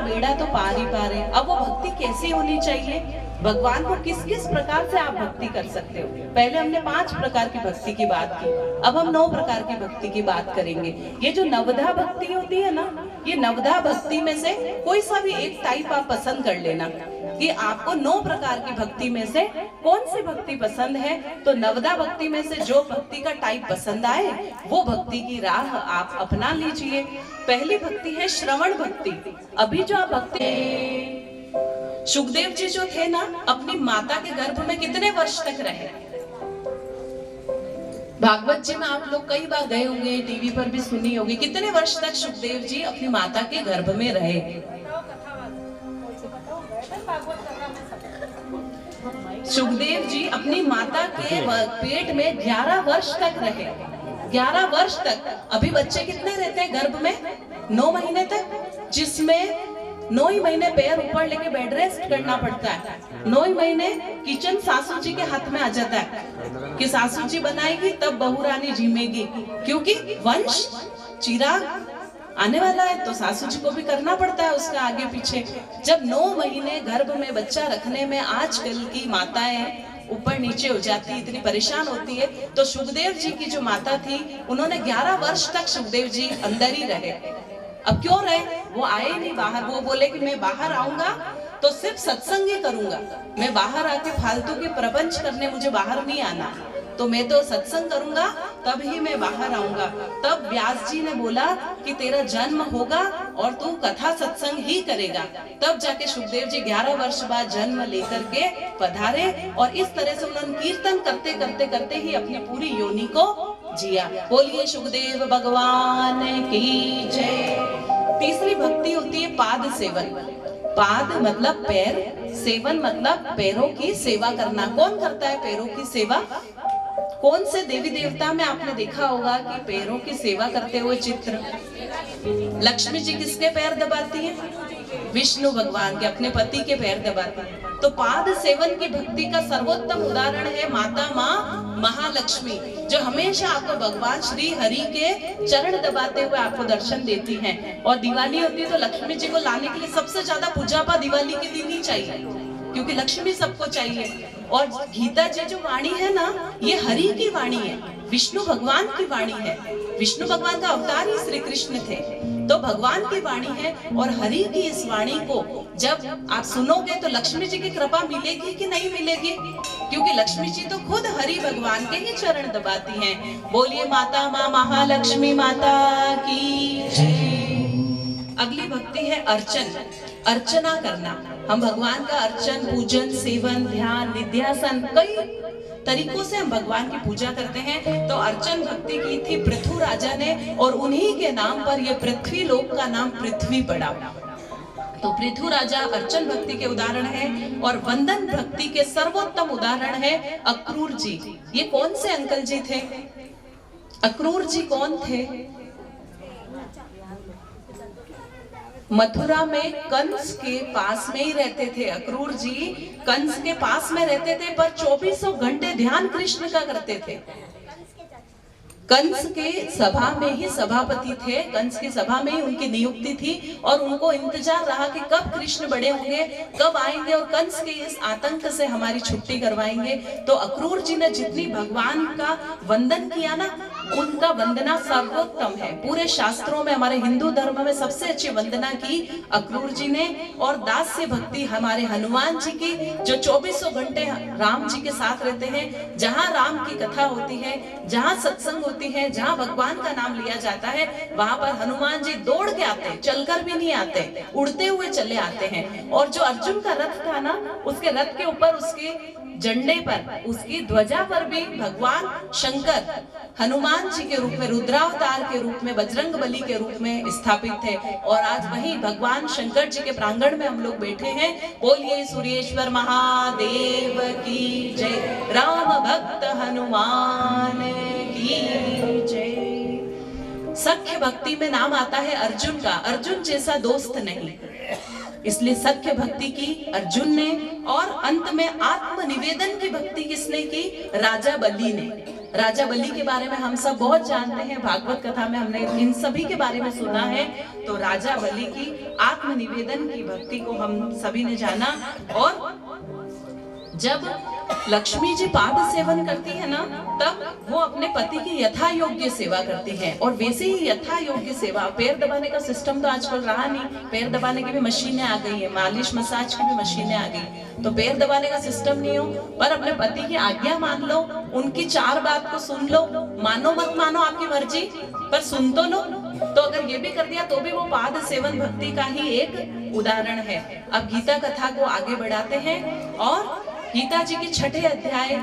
बेड़ा तो पार ही पार है। अब वो भक्ति कैसी होनी चाहिए, भगवान को किस किस प्रकार से आप भक्ति कर सकते हो। पहले हमने 5 प्रकार की भक्ति की बात की, अब हम 9 प्रकार की भक्ति की बात करेंगे। ये जो नवधा भक्ति होती है ना, ये नवधा भक्ति में से कोई सा भी एक टाइप आप पसंद कर लेना कि आपको 9 प्रकार की भक्ति में से कौन सी भक्ति पसंद है। तो नवधा भक्ति में से जो भक्ति का टाइप पसंद आए वो भक्ति की राह आप अपना लीजिए। पहली भक्ति है श्रवण भक्ति। अभी जो आप भक्ति, सुखदेव जी जो थे ना, अपनी माता के गर्भ में कितने वर्ष तक रहे। भागवत जी में आप लोग कई बार गए होंगे, टीवी पर भी सुनी होगी, कितने वर्ष तक सुखदेव जी अपनी माता के गर्भ में रहे। सुखदेव जी अपनी माता के पेट में 11 वर्ष तक रहे। 11 वर्ष तक। अभी बच्चे कितने रहते हैं गर्भ में, 9 महीने तक, जिसमें 9 ही महीने पैर ऊपर लेके बेड रेस्ट करना पड़ता है। 9 ही महीने किचन सासू जी के हाथ में आ जाता है कि सासू जी बनाएगी तब बहू रानी जीमेगी, क्योंकि वंश चिराग आने वाला है तो सासू जी को भी करना पड़ता है उसका आगे पीछे। जब 9 महीने गर्भ में बच्चा रखने में आजकल की माताएं ऊपर नीचे हो जाती, इतनी परेशान होती है, तो सुखदेव जी की जो माता थी उन्होंने 11 वर्ष तक सुखदेव जी अंदर ही रहे। अब क्यों रहे, वो आए नहीं बाहर। वो बोले कि मैं बाहर आऊंगा तो सिर्फ सत्संग ही करूंगा, मैं बाहर आके फालतू के प्रपंच करने मुझे बाहर नहीं आना, तो मैं तो सत्संग करूंगा तब ही मैं बाहर आऊंगा। तब व्यास जी ने बोला कि तेरा जन्म होगा और तू कथा सत्संग ही करेगा। तब जाके सुखदेव जी 11 वर्ष बाद जन्म लेकर के पधारे और इस तरह से उन्होंने कीर्तन करते करते करते ही अपनी पूरी योनि को जिया। बोलिए सुखदेव भगवान की जय। तीसरी भक्ति होती है पाद सेवन। पाद मतलब पैर, सेवन मतलब पैरों की सेवा करना। कौन करता है पैरों की सेवा? कौन से देवी देवता में आपने देखा होगा कि पैरों की सेवा करते हुए चित्र? लक्ष्मी जी किसके पैर दबाती है? विष्णु भगवान के, अपने पति के पैर दबाती है। तो पाद सेवन की भक्ति का सर्वोत्तम उदाहरण है माता माँ महालक्ष्मी, जो हमेशा आपको भगवान श्री हरि के चरण दबाते हुए आपको दर्शन देती हैं। और दिवाली होती है तो लक्ष्मी जी को लाने के लिए सबसे ज्यादा पूजा पाठ दिवाली के दिन ही चाहिए, क्योंकि लक्ष्मी सबको चाहिए। और गीता जी जो वाणी है ना, ये हरि की वाणी है, विष्णु भगवान की वाणी है। विष्णु भगवान का अवतार ही श्री कृष्ण थे, तो भगवान की वाणी है। और हरि की इस वाणी को जब आप सुनोगे तो लक्ष्मी जी की कृपा मिलेगी कि नहीं मिलेगी? क्योंकि लक्ष्मी जी तो खुद हरि भगवान के ही चरण दबाती हैं। बोलिए माता माँ महालक्ष्मी माता की जय। अगली भक्ति है अर्चन, अर्चना करना। हम भगवान का अर्चन, पूजन, सेवन, ध्यान, निध्यासन, कई तरीकों से हम भगवान की पूजा करते हैं। तो अर्चन भक्ति की थी पृथु राजा ने, और उन्हीं के नाम पर यह पृथ्वी लोक का नाम पृथ्वी पड़ा। तो पृथु राजा अर्चन भक्ति के उदाहरण है। और वंदन भक्ति के सर्वोत्तम उदाहरण है अक्रूर जी। ये कौन से अंकल जी थे? अक्रूर जी कौन थे? मथुरा में कंस के पास में ही रहते थे। अक्रूर जी कंस के पास में रहते थे, पर 24 घंटे ध्यान कृष्ण का करते थे। कंस के सभा में ही सभापति थे, कंस की सभा में ही उनकी नियुक्ति थी, और उनको इंतजार रहा कि कब कृष्ण बड़े होंगे, कब आएंगे और कंस के इस आतंक से हमारी छुट्टी करवाएंगे। तो अक्रूर जी ने जितनी भगवान का वंदन किया ना, उनका वंदना सर्वोत्तम है। पूरे शास्त्रों में हमारे हिंदू धर्म में सबसे अच्छी वंदना की अक्रूर जी ने। और दास्य भक्ति हमारे हनुमान जी की, जो 24 घंटे राम जी के साथ रहते हैं। जहाँ राम की कथा होती है, जहाँ सत्संग होती है, जहाँ भगवान का नाम लिया जाता है, वहां पर हनुमान जी दौड़ के आते हैं, चलकर भी नहीं आते, उड़ते हुए चले आते हैं। और जो अर्जुन का रथ था ना, उसके रथ के ऊपर, उसके झंडे पर, उसकी ध्वजा पर भी भगवान शंकर हनुमान जी के रूप में, रुद्रावतार के रूप में, बजरंग बली के रूप में स्थापित थे। और आज वही भगवान शंकर जी के प्रांगण में हम लोग बैठे हैं। बोलिए सूर्येश्वर महादेव की जय, राम भक्त हनुमान की जय। सख्य भक्ति में नाम आता है अर्जुन का। अर्जुन जैसा दोस्त नहीं, इसलिए सख्य भक्ति की अर्जुन ने। और अंत में आत्मनिवेदन की भक्ति किसने की? राजा बलि ने। राजा बलि के बारे में हम सब बहुत जानते हैं, भागवत कथा में हमने इन सभी के बारे में सुना है। तो राजा बलि की आत्मनिवेदन की भक्ति को हम सभी ने जाना। और जब लक्ष्मी जी पाद सेवन करती है ना, तब वो अपने पति की यथा योग्य सेवा करती है। और वैसे ही यथा योग्य सेवा, पैर दबाने का सिस्टम तो आजकल रहा नहीं, पैर दबाने की भी मशीनें आ गई है, मालिश मसाज की भी मशीनें आ गई, तो पैर दबाने का सिस्टम नहीं हो, पर अपने पति की आज्ञा मान लो, उनकी 4 बात को सुन लो, मानो मत मानो आपकी मर्जी, पर सुन तो लो। तो अगर ये भी कर दिया तो भी वो पाद सेवन भक्ति का ही एक उदाहरण है। अब गीता कथा को आगे बढ़ाते हैं और गीता जी के 6ठे अध्याय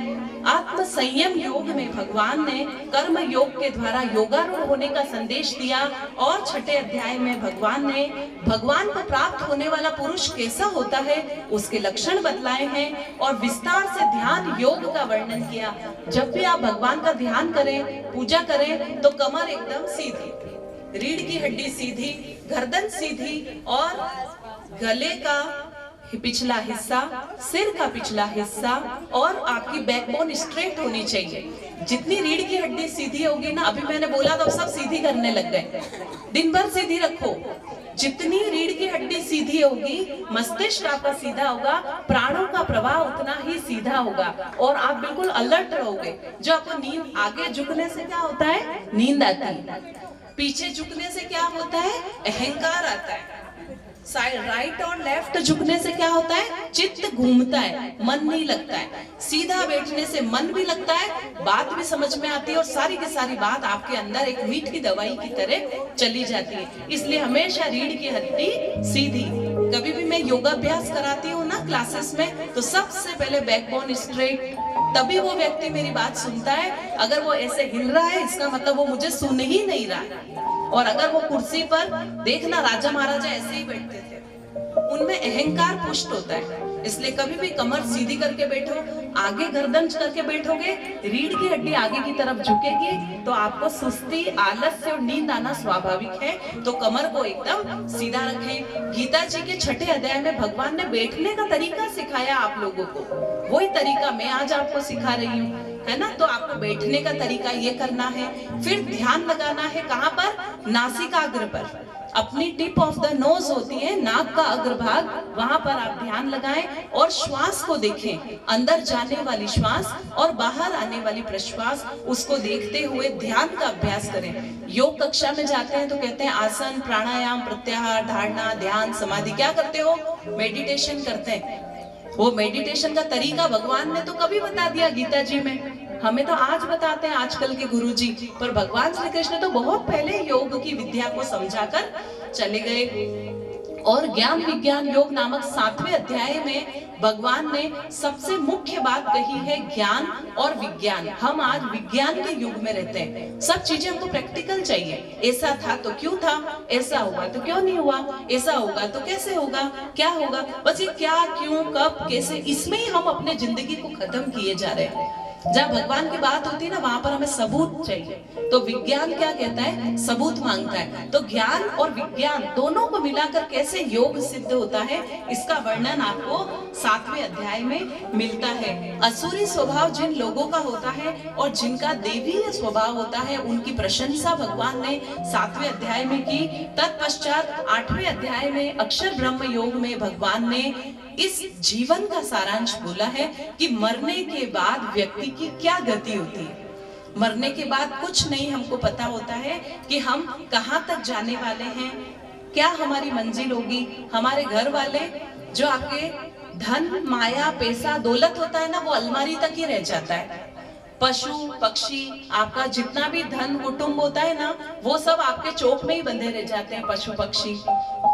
आत्म संयम योग में भगवान ने कर्म योग के द्वारा योगारूढ़ होने का संदेश दिया। और 6ठे अध्याय में भगवान ने भगवान को प्राप्त होने वाला पुरुष कैसा होता है उसके लक्षण बतलाए हैं और विस्तार से ध्यान योग का वर्णन किया। जब भी आप भगवान का ध्यान करें, पूजा करें, तो कमर एकदम सीधी, रीढ़ की हड्डी सीधी, गर्दन सीधी और गले का पिछला हिस्सा, सिर का पिछला हिस्सा और आपकी बैकबोन स्ट्रेट होनी चाहिए। जितनी रीढ़ की हड्डी सीधी होगी ना, अभी मैंने बोला तो सब सीधी करने लग गए, दिन भर सीधी रखो। जितनी रीढ़ की हड्डी सीधी होगी, मस्तिष्क आपका सीधा होगा, प्राणों का प्रवाह उतना ही सीधा होगा और आप बिल्कुल अलर्ट रहोगे। जो आपको नींद, आगे झुकने से क्या होता है, नींद आती है, पीछे झुकने से क्या होता है, अहंकार आता है, साइड राइट और लेफ्ट झुकने से क्या होता है, चित्त घूमता है, मन नहीं लगता है। सीधा बैठने से मन भी लगता है, बात भी समझ में आती है और सारी की सारी बात आपके अंदर एक मीठी दवाई की तरह चली जाती है। इसलिए हमेशा रीढ़ की हड्डी सीधी। कभी भी मैं योगाभ्यास कराती हूँ ना क्लासेस में, तो सबसे पहले बैकबोन स्ट्रेट, तभी वो व्यक्ति मेरी बात सुनता है। अगर वो ऐसे हिल रहा है, इसका मतलब वो मुझे सुन ही नहीं रहा है। और अगर वो कुर्सी पर, देखना राजा महाराजा ऐसे ही बैठते थे, उनमें अहंकार पुष्ट होता है। इसलिए कभी भी कमर सीधी करके बैठो, आगे गर्दन करके बैठोगे, रीढ़ की हड्डी आगे की तरफ झुकेगी, तो आपको सुस्ती, आलस्य और नींद आना स्वाभाविक है। तो कमर को एकदम सीधा रखें। गीता जी के 6ठे अध्याय में भगवान ने बैठने का तरीका सिखाया आप लोगों को, वही तरीका मैं आज आपको सिखा रही हूँ, है ना। तो आपको बैठने का तरीका ये करना है। फिर ध्यान लगाना है कहाँ पर, नासिकाग्र पर। अपनी टिप ऑफ द नोज होती है, नाक का अग्रभाग, वहां पर आप ध्यान लगाएं और श्वास को देखें, अंदर जाने वाली श्वास और बाहर आने वाली प्रश्वास, उसको देखते हुए ध्यान का अभ्यास करें। योग कक्षा में जाते हैं तो कहते हैं आसन, प्राणायाम, प्रत्याहार, धारणा, ध्यान, समाधि। क्या करते हो, मेडिटेशन करते हैं। वो मेडिटेशन का तरीका भगवान ने तो कभी बता दिया गीता जी में, हमें तो आज बताते हैं आजकल के गुरुजी, पर भगवान श्री कृष्ण तो बहुत पहले योग की विद्या को समझाकर चले गए। और ज्ञान विज्ञान योग नामक 7वें अध्याय में भगवान ने सबसे मुख्य बात कही है, ज्ञान और विज्ञान। हम आज विज्ञान के युग में रहते हैं, सब चीजें हमको प्रैक्टिकल चाहिए। ऐसा था तो क्यों था, ऐसा हुआ तो क्यों नहीं हुआ, ऐसा होगा तो कैसे होगा, क्या होगा, बस ये क्या, क्यों, कब, कैसे, इसमें ही हम अपने जिंदगी को खत्म किए जा रहे हैं। जब भगवान की बात होती है ना, वहां पर हमें सबूत चाहिए। तो विज्ञान क्या कहता है, सबूत मांगता है। तो ज्ञान और विज्ञान दोनों को मिलाकर कैसे योग सिद्ध होता है, इसका वर्णन आपको 7वें अध्याय में मिलता है। असुरी स्वभाव जिन लोगों का होता है और जिनका देवीय स्वभाव होता है, उनकी प्रशंसा भगवान ने 7वें अध्याय में की। तत्पश्चात 8वें अध्याय में अक्षर ब्रह्म योग में भगवान ने इस जीवन का सारांश बोला है कि मरने के बाद व्यक्ति की क्या गति होती है। मरने के बाद कुछ नहीं हमको पता होता है कि हम कहाँ तक जाने वाले हैं, क्या हमारी मंजिल होगी। हमारे घर वाले, जो आपके धन, माया, पैसा, दौलत होता है ना, वो अलमारी तक ही रह जाता है। पशु पक्षी, आपका जितना भी धन कुटुंब होता है ना, वो सब आपके चौक में ही बंधे रह जाते हैं, पशु पक्षी।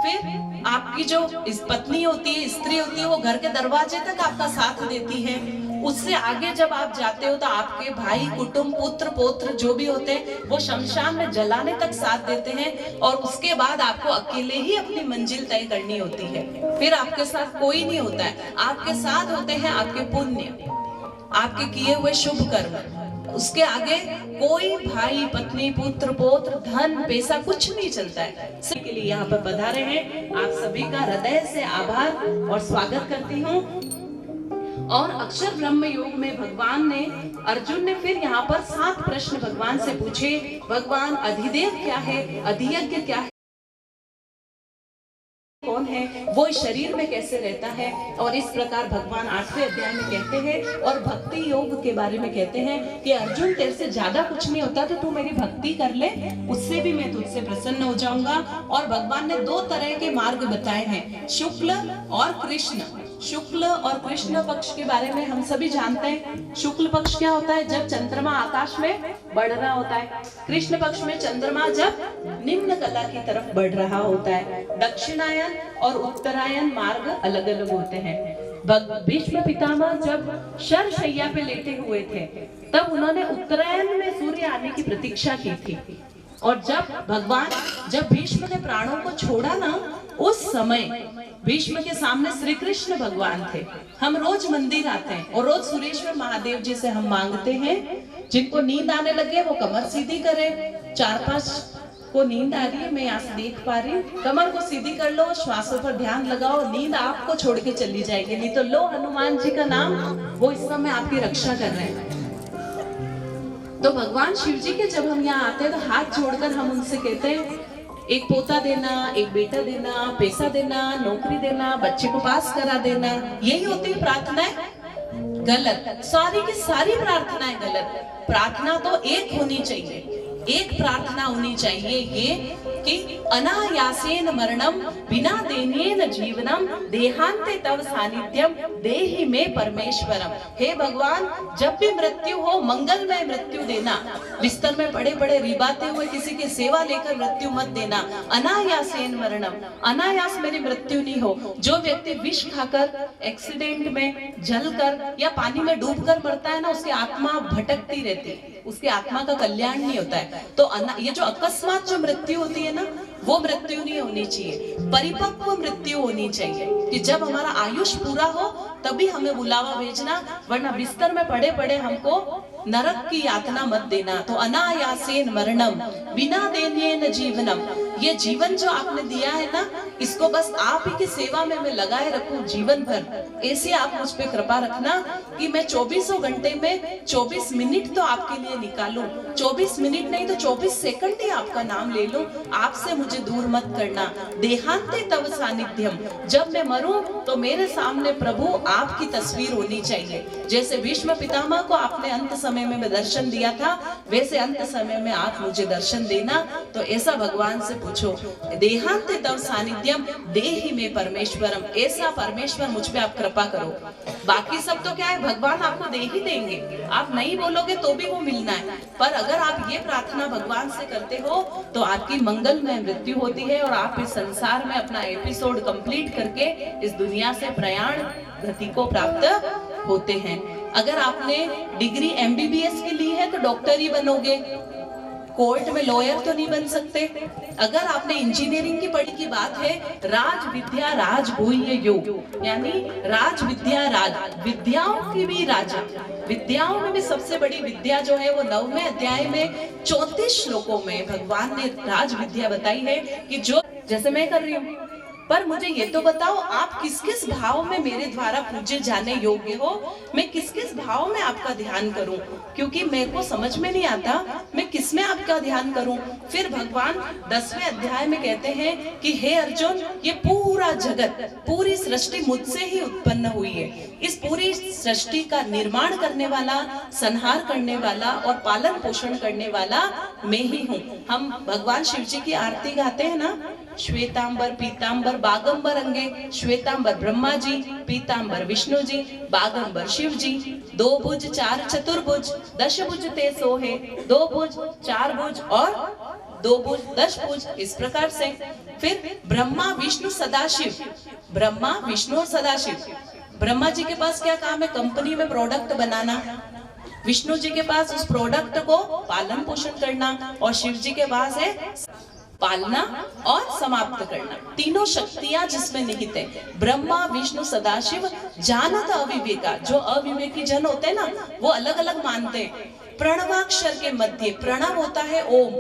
फिर आपकी जो इस पत्नी होती है, स्त्री होती है, वो घर के दरवाजे तक आपका साथ देती है। उससे आगे जब आप जाते हो तो आपके भाई, कुटुंब, पुत्र पौत्र जो भी होते हैं, वो शमशान में जलाने तक साथ देते हैं। और उसके बाद आपको अकेले ही अपनी मंजिल तय करनी होती है। फिर आपके साथ कोई नहीं होता है, आपके साथ होते हैं आपके पुण्य, आपके किए हुए शुभ कर्म। उसके आगे कोई भाई, पत्नी, पुत्र पौत्र, धन, पैसा कुछ नहीं चलता है। के लिए यहाँ पर पधारे हैं, आप सभी का हृदय से आभार और स्वागत करती हूँ। और अक्षर ब्रह्म योग में भगवान ने, अर्जुन ने फिर यहाँ पर 7 प्रश्न भगवान से पूछे। भगवान अधिदेव क्या है, अधियज्ञ क्या है, कौन है, वो इस शरीर में कैसे रहता है, और इस प्रकार भगवान 8वें अध्याय में कहते हैं और भक्ति योग के बारे में कहते हैं कि अर्जुन तेरे से ज्यादा कुछ नहीं होता तो तू मेरी भक्ति कर ले, उससे भी मैं तुझसे प्रसन्न हो जाऊंगा। और भगवान ने 2 तरह के मार्ग बताए हैं, शुक्ल और कृष्ण। शुक्ल और कृष्ण पक्ष के बारे में हम सभी जानते हैं। शुक्ल पक्ष क्या होता है, जब चंद्रमा आकाश में बढ़ रहा होता है। कृष्ण पक्ष में चंद्रमा जब निम्न कला की तरफ बढ़ रहा होता है। दक्षिणायन और उत्तरायण मार्ग अलग अलग होते हैं। भीष्म पितामह जब शरशैया पे लेटे हुए थे तब उन्होंने उत्तरायण में सूर्य आने की प्रतीक्षा की थी, और जब भीष्म ने प्राणों को छोड़ा ना, उस समय भीष्म के सामने श्री कृष्ण भगवान थे। हम रोज मंदिर आते हैं और रोज सुरेश्वर महादेव जी से हम मांगते हैं, जिनको नींद आने लगे वो कमर सीधी करे। 4-5 को नींद आ रही है, मैं यहाँ से देख पा रही हूँ, कमर को सीधी कर लो, श्वासों पर ध्यान लगाओ, नींद आपको छोड़ के चली जाएगी। नहीं तो लो हनुमान जी का नाम, वो इस समय आपकी रक्षा कर रहे हैं। तो भगवान शिव जी के जब हम यहाँ आते हैं तो हाथ जोड़कर हम उनसे कहते हैं, एक पोता देना, एक बेटा देना, पैसा देना, नौकरी देना, बच्चे को पास करा देना, यही होती है प्रार्थनाएं। गलत, सारी की सारी प्रार्थनाएं गलत। प्रार्थना तो एक होनी चाहिए, एक प्रार्थना होनी चाहिए ये कि अनायासेन मरणम बिना देनेन जीवनम देहांते तव सानिध्यम देहि में परमेश्वरम। हे भगवान, जब भी मृत्यु हो मंगलमय मृत्यु देना, बिस्तर में पड़े पड़े रिबाते हुए किसी की सेवा लेकर मृत्यु मत देना। अनायासेन मरणम, अनायास मेरी मृत्यु नहीं हो। जो व्यक्ति विष खाकर, एक्सीडेंट में जलकर या पानी में डूबकर मरता है ना, उसकी आत्मा भटकती रहती है, उसकी आत्मा का कल्याण नहीं होता है। तो ये जो अकस्मात जो मृत्यु होती है ना, वो मृत्यु नहीं होनी चाहिए, परिपक्व मृत्यु होनी चाहिए कि जब हमारा आयुष पूरा हो तभी हमें बुलावा भेजना, वरना बिस्तर में पड़े पड़े हमको नरक की यातना मत देना। तो अनायासेन मरणम बिना देनेन जीवनम, ये जीवन जो आपने दिया है ना, इसको बस आप ही की सेवा में मैं लगाए रखूं जीवन भर। ऐसे आप मुझ पे कृपा रखना कि मैं 24 घंटे में 24 मिनट तो आपके लिए निकालूं, 24 मिनट नहीं तो 24 सेकंड ही आपका नाम ले लूं। आपसे मुझे दूर मत करना। देहांते तव सानिध्यम, जब मैं मरूं तो मेरे सामने प्रभु आपकी तस्वीर होनी चाहिए। जैसे भीष्म पितामह को आपने अंत समय में दर्शन दिया था, वैसे अंत समय में आप मुझे दर्शन देना। तो ऐसा भगवान से पूछो, देहांते तव सानिध्यम देहि में परमेश्वरम, ऐसा परमेश्वर मुझ पे आप कृपा करो। बाकी सब तो क्या है, भगवान आपको दे ही देंगे, आप नहीं बोलोगे तो भी वो मिलना है। पर अगर आप ये प्रार्थना भगवान से करते हो तो आपकी मंगलमय मृत्यु होती है और आप इस संसार में अपना एपिसोड कंप्लीट करके इस दुनिया से प्रयाण गति को प्राप्त होते हैं। अगर आपने डिग्री MBBS की ली है तो डॉक्टर ही बनोगे, कोर्ट में लॉयर तो नहीं बन सकते। अगर आपने इंजीनियरिंग की पढ़ी की बात है, राज विद्या राज गुह्य योग, यानी राज विद्या राज, विद्याओं की भी राजा, विद्याओं में भी सबसे बड़ी विद्या जो है वो 9वें अध्याय में 34 श्लोकों में भगवान ने राज विद्या बताई है कि जो जैसे मैं कर रही हूँ। पर मुझे ये तो बताओ, आप किस किस भाव में मेरे द्वारा पूजे जाने योग्य हो, मैं किस किस भाव में आपका ध्यान करूं, क्योंकि मेरे को समझ में नहीं आता मैं किस में आपका ध्यान करूं। फिर भगवान 10वें अध्याय में कहते हैं कि हे अर्जुन, ये पूरा जगत, पूरी सृष्टि मुझसे ही उत्पन्न हुई है। इस पूरी सृष्टि का निर्माण करने वाला, संहार करने वाला और पालन पोषण करने वाला मैं ही हूँ। हम भगवान शिव जी की आरती गाते हैं ना, श्वेतांबर पीतांबर बागंबर अंगे, श्वेतांबर ब्रह्मा जी, पीतांबर विष्णु जी, बागंबर शिव जी, 2 भुज 4 चतुर्भुज, 10 भुज ते सोहे, 2 भुज 4 भुज और 2 भुज 10 भुज, इस प्रकार से। फिर ब्रह्मा विष्णु सदाशिव, ब्रह्मा विष्णु और सदाशिव। ब्रह्मा जी के पास क्या काम है, कंपनी में प्रोडक्ट बनाना, विष्णु जी के पास उस प्रोडक्ट को पालन पोषण करना, और शिव जी के पास है पालना और समाप्त करना। तीनों शक्तियां जिसमें निहित है। ब्रह्मा विष्णु सदाशिव जानत अविवेका, जो अविवेकी जन होते हैं ना, वो अलग अलग मानते हैं। प्रणवाक्षर के मध्य प्रणव होता है ओम,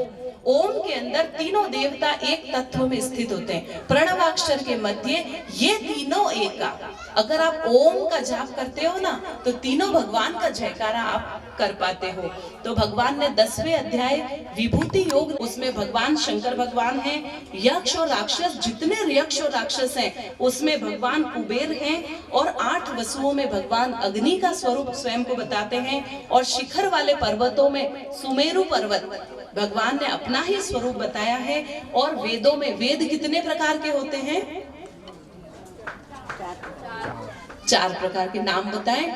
ओम के अंदर तीनों देवता एक तत्व में स्थित होते हैं। प्रणवाक्षर के मध्य ये तीनों एक का, अगर आप ओम का जाप करते हो ना तो तीनों भगवान का जयकारा आप कर पाते हो। तो भगवान ने 10वें अध्याय विभूति योग, उसमें भगवान शंकर भगवान हैं, यक्ष और राक्षस, जितने यक्ष और राक्षस हैं उसमें भगवान कुबेर हैं, और 8 वसुओं में भगवान अग्नि का स्वरूप स्वयं को बताते हैं, और शिखर वाले पर्वतों में सुमेरु पर्वत भगवान ने अपना ही स्वरूप बताया है। और वेदों में, वेद कितने प्रकार के होते हैं? 4 प्रकार के नाम बताएं।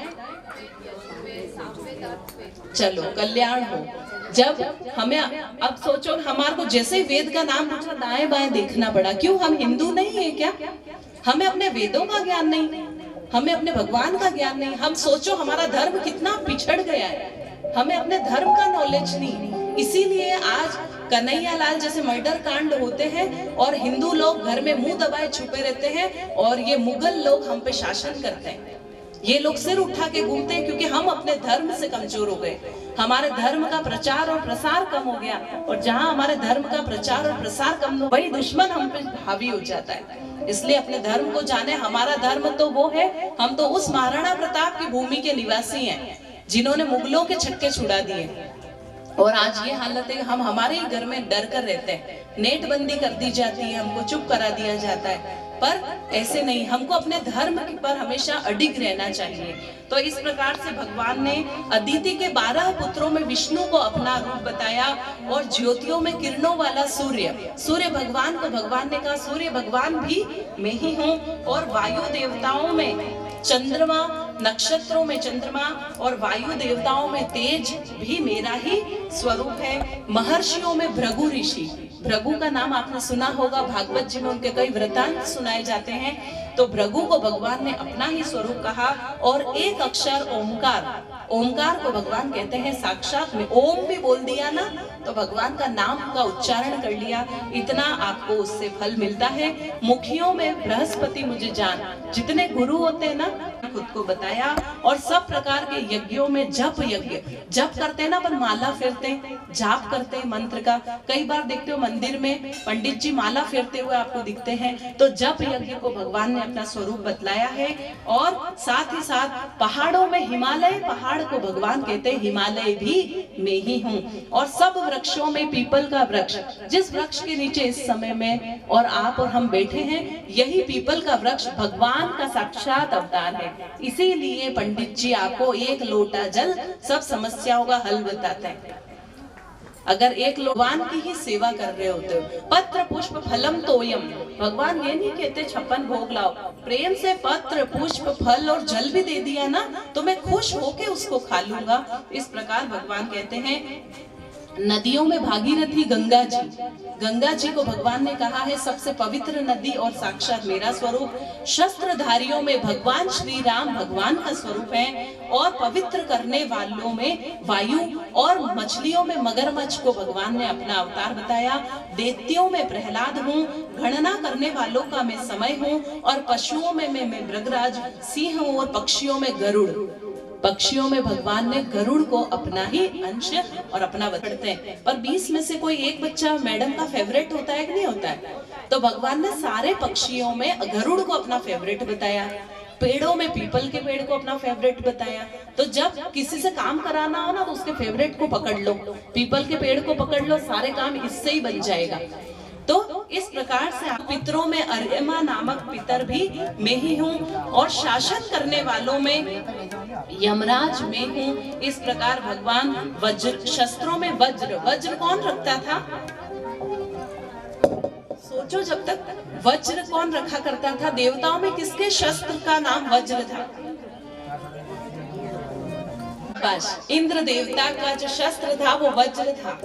चलो, कल्याण हो। जब हमें, अब सोचो हमारे को जैसे वेद का नाम पूछा दाएं बाएं देखना पड़ा, क्यों? हम हिंदू नहीं है क्या? हमें अपने वेदों का ज्ञान नहीं, हमें अपने भगवान का ज्ञान नहीं। हम सोचो हमारा धर्म कितना पिछड़ गया है, हमें अपने धर्म का नॉलेज नहीं। इसीलिए आज कन्हैया लाल जैसे मर्डर कांड होते हैं और हिंदू लोग घर में मुंह दबाए छुपे रहते हैं, और ये मुगल लोग हम पे शासन करते हैं। ये लोग सिर उठा के घूमते हैं क्योंकि हम अपने धर्म से कमजोर हो गए। हमारे धर्म का प्रचार और प्रसार कम हो गया, और जहां हमारे धर्म का प्रचार और प्रसार कम हो, वही दुश्मन हम पे हावी हो जाता है। इसलिए अपने धर्म को जाने। हमारा धर्म तो वो है, हम तो उस महाराणा प्रताप की भूमि के निवासी हैं जिन्होंने मुगलों के छक्के छुड़ा दिए, और आज ये हालत है हम हमारे ही घर में डर कर रहते हैं। नेट बंदी कर दी जाती है, हमको चुप करा दिया जाता है, पर ऐसे नहीं, हमको अपने धर्म पर हमेशा अडिग रहना चाहिए। तो इस प्रकार से भगवान ने अदिति के 12 पुत्रों में विष्णु को अपना रूप बताया, और ज्योतियों में किरणों वाला सूर्य, सूर्य भगवान को भगवान ने कहा सूर्य भगवान भी मैं ही हूँ, और वायु देवताओं में चंद्रमा, नक्षत्रों में चंद्रमा, और वायु देवताओं में तेज भी मेरा ही स्वरूप है। महर्षियों में भृगु ऋषि, भृगु का नाम आपने सुना होगा, भागवत जी में उनके कई वृतांत सुनाए जाते हैं। तो भृगु को भगवान ने अपना ही स्वरूप कहा, और एक अक्षर ओमकार, ओमकार को भगवान कहते हैं साक्षात में, ओम भी बोल दिया ना तो भगवान का नाम का उच्चारण कर लिया, इतना आपको उससे फल मिलता है। मुखियों में बृहस्पति मुझे जान, जितने गुरु होते हैं ना खुद को बताया, और सब प्रकार के यज्ञों में जप यज्ञ, जप करते हैं ना अपन, माला फेरते हैं, जाप करते हैं मंत्र का। कई बार देखते हो मंदिर में पंडित जी माला फेरते हुए आपको दिखते हैं, तो जप यज्ञ को भगवान ने अपना स्वरूप बतलाया है। और साथ ही साथ पहाड़ों में हिमालय, पहाड़ को भगवान कहते हैं हिमालय भी मैं ही हूँ। और सब वृक्षों में पीपल का वृक्ष, जिस वृक्ष के नीचे इस समय में और आप और हम बैठे हैं, यही पीपल का वृक्ष भगवान का साक्षात अवतार है। इसीलिए पंडित जी आपको एक लोटा जल सब समस्याओं का हल बताते हैं। अगर एक भगवान की ही सेवा कर रहे होते हो, पत्र पुष्प फलम तोयम, भगवान ये नहीं कहते 56 भोग लाओ, प्रेम से पत्र पुष्प फल और जल भी दे दिया ना तो मैं खुश होके उसको खा लूंगा। इस प्रकार भगवान कहते हैं। नदियों में भागीरथी गंगा जी, गंगा जी को भगवान ने कहा है सबसे पवित्र नदी और साक्षात मेरा स्वरूप। शस्त्रधारियों में भगवान श्री राम भगवान का स्वरूप है, और पवित्र करने वालों में वायु, और मछलियों में मगरमच्छ को भगवान ने अपना अवतार बताया। दैत्यों में प्रहलाद हूँ, गणना करने वालों का मैं समय हूँ, और पशुओं में मैं मृगराज सिंह हूँ, और पक्षियों में गरुड़, पक्षियों में भगवान ने गरुड़ को अपना ही अंश और अपना बताते हैं। पर 20 में से कोई एक बच्चा मैडम का फेवरेट होता है कि नहीं होता है? तो भगवान ने सारे पक्षियों में गरुड़ को अपना फेवरेट बताया, पेड़ों में पीपल के पेड़ को अपना फेवरेट बताया। तो जब किसी से काम कराना हो ना तो उसके फेवरेट को पकड़ लो, पीपल के पेड़ को पकड़ लो, सारे काम इससे ही बन जाएगा। तो इस प्रकार से पितरों में अर्यमा नामक पितर भी मैं ही हूँ, और शासन करने वालों में यमराज मैं हूँ। इस प्रकार भगवान वज्र, शस्त्रों में वज्र, वज्र कौन रखता था? सोचो, जब तक वज्र कौन रखा करता था? देवताओं में किसके शस्त्र का नाम वज्र था? बस इंद्र देवता का जो शस्त्र था वो वज्र था।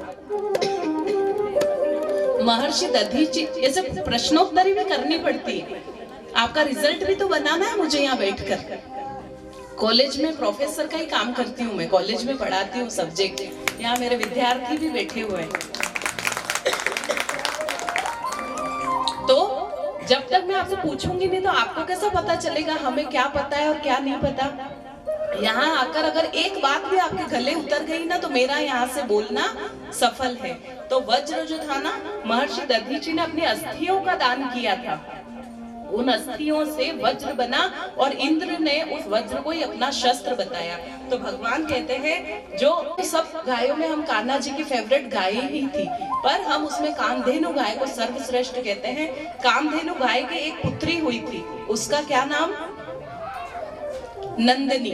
महर्षि दधीचि, ऐसे प्रश्नोत्तरी भी करनी पड़ती है, आपका रिजल्ट भी तो बनाना है मुझे यहाँ बैठकर। कॉलेज में प्रोफेसर का ही काम करती हूँ मैं, कॉलेज में पढ़ाती हूँ सब्जेक्ट, यहाँ मेरे विद्यार्थी भी बैठे हुए हैं। तो जब तक मैं आपसे पूछूंगी नहीं तो आपको कैसा पता चलेगा हमें क्या पता है और क्या नहीं पता? यहाँ आकर अगर एक बात भी आपके गले उतर गई ना, तो मेरा यहाँ से बोलना सफल है। तो वज्र जो था ना, महर्षि दधीचि ने अपनी अस्थियों का दान किया था। उन अस्थियों से वज्र बना और इंद्र ने उस वज्र को ही अपना शस्त्र बताया। तो भगवान कहते हैं, जो सब गायों में हम कान्हा जी की फेवरेट गाय ही थी, पर हम उसमें कामधेनु गाय को सर्वश्रेष्ठ कहते हैं। कामधेनु गाय की एक पुत्री हुई थी, उसका क्या नाम? नंदिनी।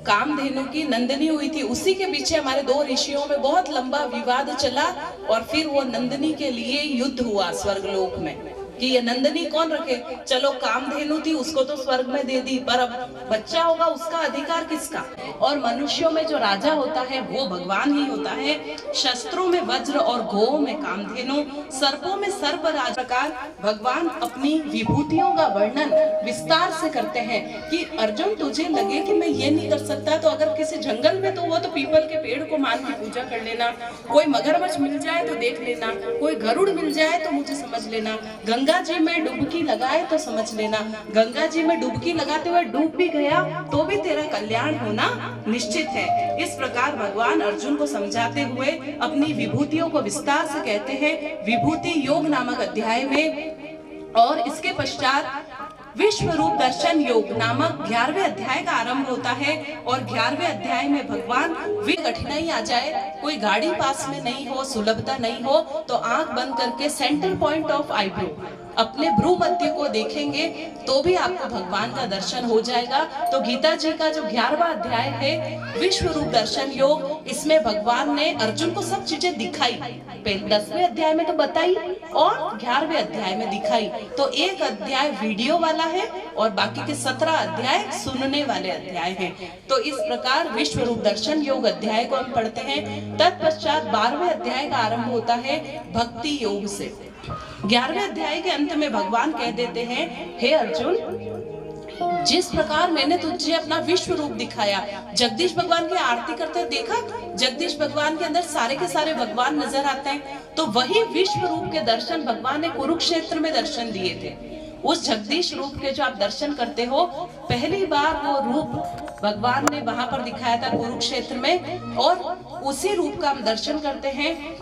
कामधेनु की नंदिनी हुई थी। उसी के पीछे हमारे दो ऋषियों में बहुत लंबा विवाद चला और फिर वो नंदिनी के लिए युद्ध हुआ स्वर्गलोक में कि ये नंदिनी कौन रखे। चलो कामधेनु थी, उसको तो स्वर्ग में दे दी, पर अब बच्चा होगा उसका अधिकार किसका? और मनुष्यों में जो राजा होता है वो भगवान ही होता है। शस्त्रों में वज्र और गौ में कामधेनु, सर्पों में सर्पराज। प्रकार भगवान अपनी विभूतियों का वर्णन विस्तार से करते हैं कि अर्जुन तुझे लगे कि मैं ये नहीं कर सकता, तो अगर किसी जंगल में, तो वो तो पीपल के पेड़ को मान के पूजा कर लेना, कोई मगरमच्छ मिल जाए तो देख लेना, कोई गरुड़ मिल जाए तो मुझे समझ लेना, गंगा जी में डुबकी लगाए तो समझ लेना। गंगा जी में डुबकी लगाते हुए डूब भी गया तो भी तेरा कल्याण होना निश्चित है। इस प्रकार भगवान अर्जुन को समझाते हुए अपनी विभूतियों को विस्तार से कहते हैं विभूति योग नामक अध्याय में। और इसके पश्चात विश्व रूप दर्शन योग नामक 11वें अध्याय का आरंभ होता है। और 11वें अध्याय में भगवान कठिनाई आ जाए, कोई गाड़ी पास में नहीं हो, सुलभता नहीं हो, तो आंख बंद करके सेंटर पॉइंट ऑफ आईब्रो, अपने भ्रू मध्य को देखेंगे तो भी आपको भगवान का दर्शन हो जाएगा। तो गीता जी का जो 11वां अध्याय है विश्व रूप दर्शन योग, इसमें भगवान ने अर्जुन को सब चीजें दिखाई। पहले 10वें अध्याय में तो बताई और 11वें अध्याय में दिखाई। तो एक अध्याय वीडियो वाला है और बाकी के 17 अध्याय सुनने वाले अध्याय हैं। तो इस प्रकार विश्व रूप दर्शन योग अध्याय को हम पढ़ते हैं। तत्पश्चात 12वें अध्याय का आरंभ होता है भक्ति योग से। 11वें अध्याय के अंत में भगवान कह देते हैं, हे अर्जुन, जिस प्रकार मैंने तुझे अपना विश्व रूप दिखाया, जगदीश भगवान की आरती करते देखा, जगदीश भगवान के अंदर सारे के सारे भगवान नजर आते हैं। तो वही विश्व रूप के दर्शन भगवान ने कुरुक्षेत्र में दर्शन दिए थे। उस जगदीश रूप के जो आप दर्शन करते हो, पहली बार वो रूप भगवान ने वहां पर दिखाया था कुरुक्षेत्र में, और उसी रूप का हम दर्शन करते हैं।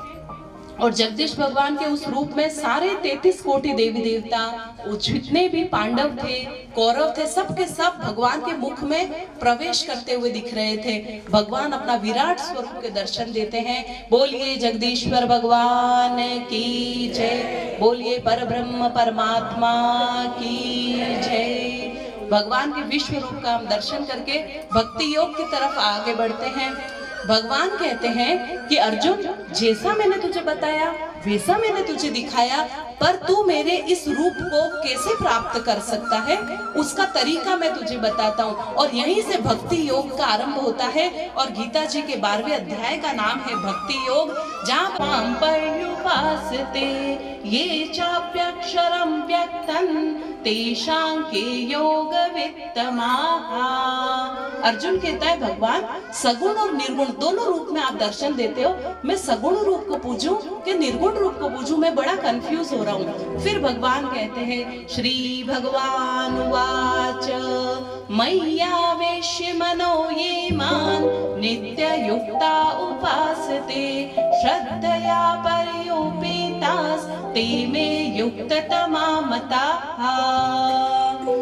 और जगदीश भगवान के उस रूप में सारे 33 कोटि देवी देवता, जितने भी पांडव थे, कौरव थे, सब के सब भगवान के मुख में प्रवेश करते हुए दिख रहे थे। भगवान अपना विराट स्वरूप के दर्शन देते हैं। बोलिए जगदीश्वर भगवान की जय, बोलिए परब्रह्म परमात्मा की जय। भगवान के विश्व रूप का हम दर्शन करके भक्ति योग की तरफ आगे बढ़ते हैं। भगवान कहते हैं कि अर्जुन, जैसा मैंने तुझे बताया वैसा मैंने तुझे दिखाया, पर तू मेरे इस रूप को कैसे प्राप्त कर सकता है, उसका तरीका मैं तुझे बताता हूँ। और यहीं से भक्ति योग का आरंभ होता है। और गीता जी के 12वें अध्याय का नाम है भक्ति योग, जहाँ मां पर्युपासते ये चाप्यक्षरं व्यक्तं तेषां के योग वित्तमाः। अर्जुन कहता है भगवान सगुण और निर्गुण दोनों रूप में आप दर्शन देते हो, मैं सगुण रूप को पूजूं कि निर्गुण रूप को पूजूं, मैं बड़ा कंफ्यूज हो रहा हूँ। फिर भगवान कहते हैं श्री भगवान उवाच मय्यावेश्य मनो ये मां नित्य युक्ता उपासते श्रद्धया पर्युपेतास ते मे युक्ततमा मताः।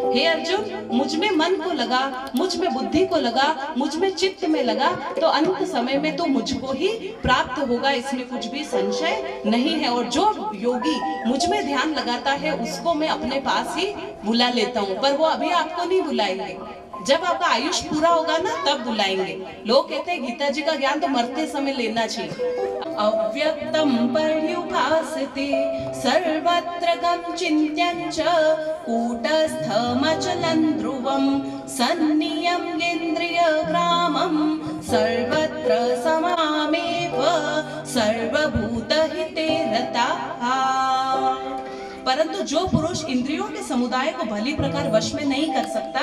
हे अर्जुन, मुझ में मन को लगा, मुझ में बुद्धि को लगा, मुझ में चित्त में लगा, तो अंत समय में तो मुझको ही प्राप्त होगा, इसमें कुछ भी संशय नहीं है। और जो योगी मुझ में ध्यान लगाता है उसको मैं अपने पास ही बुला लेता हूँ, पर वो अभी आपको नहीं बुलाएंगे। जब आपका आयुष पूरा होगा ना तब बुलाएंगे। लोग कहते हैं गीता जी का ज्ञान तो मरते समय लेना चाहिए। अव्यक्तं पर्युपासते सर्वत्र गं चिन्त्यं च कूटस्थमचलं ध्रुवं सन्नियम्येन्द्रियग्रामं सर्वत्र समामेव सर्वभूतहिते रताः। परंतु जो पुरुष इंद्रियों के समुदाय को भली प्रकार वश में नहीं कर सकता,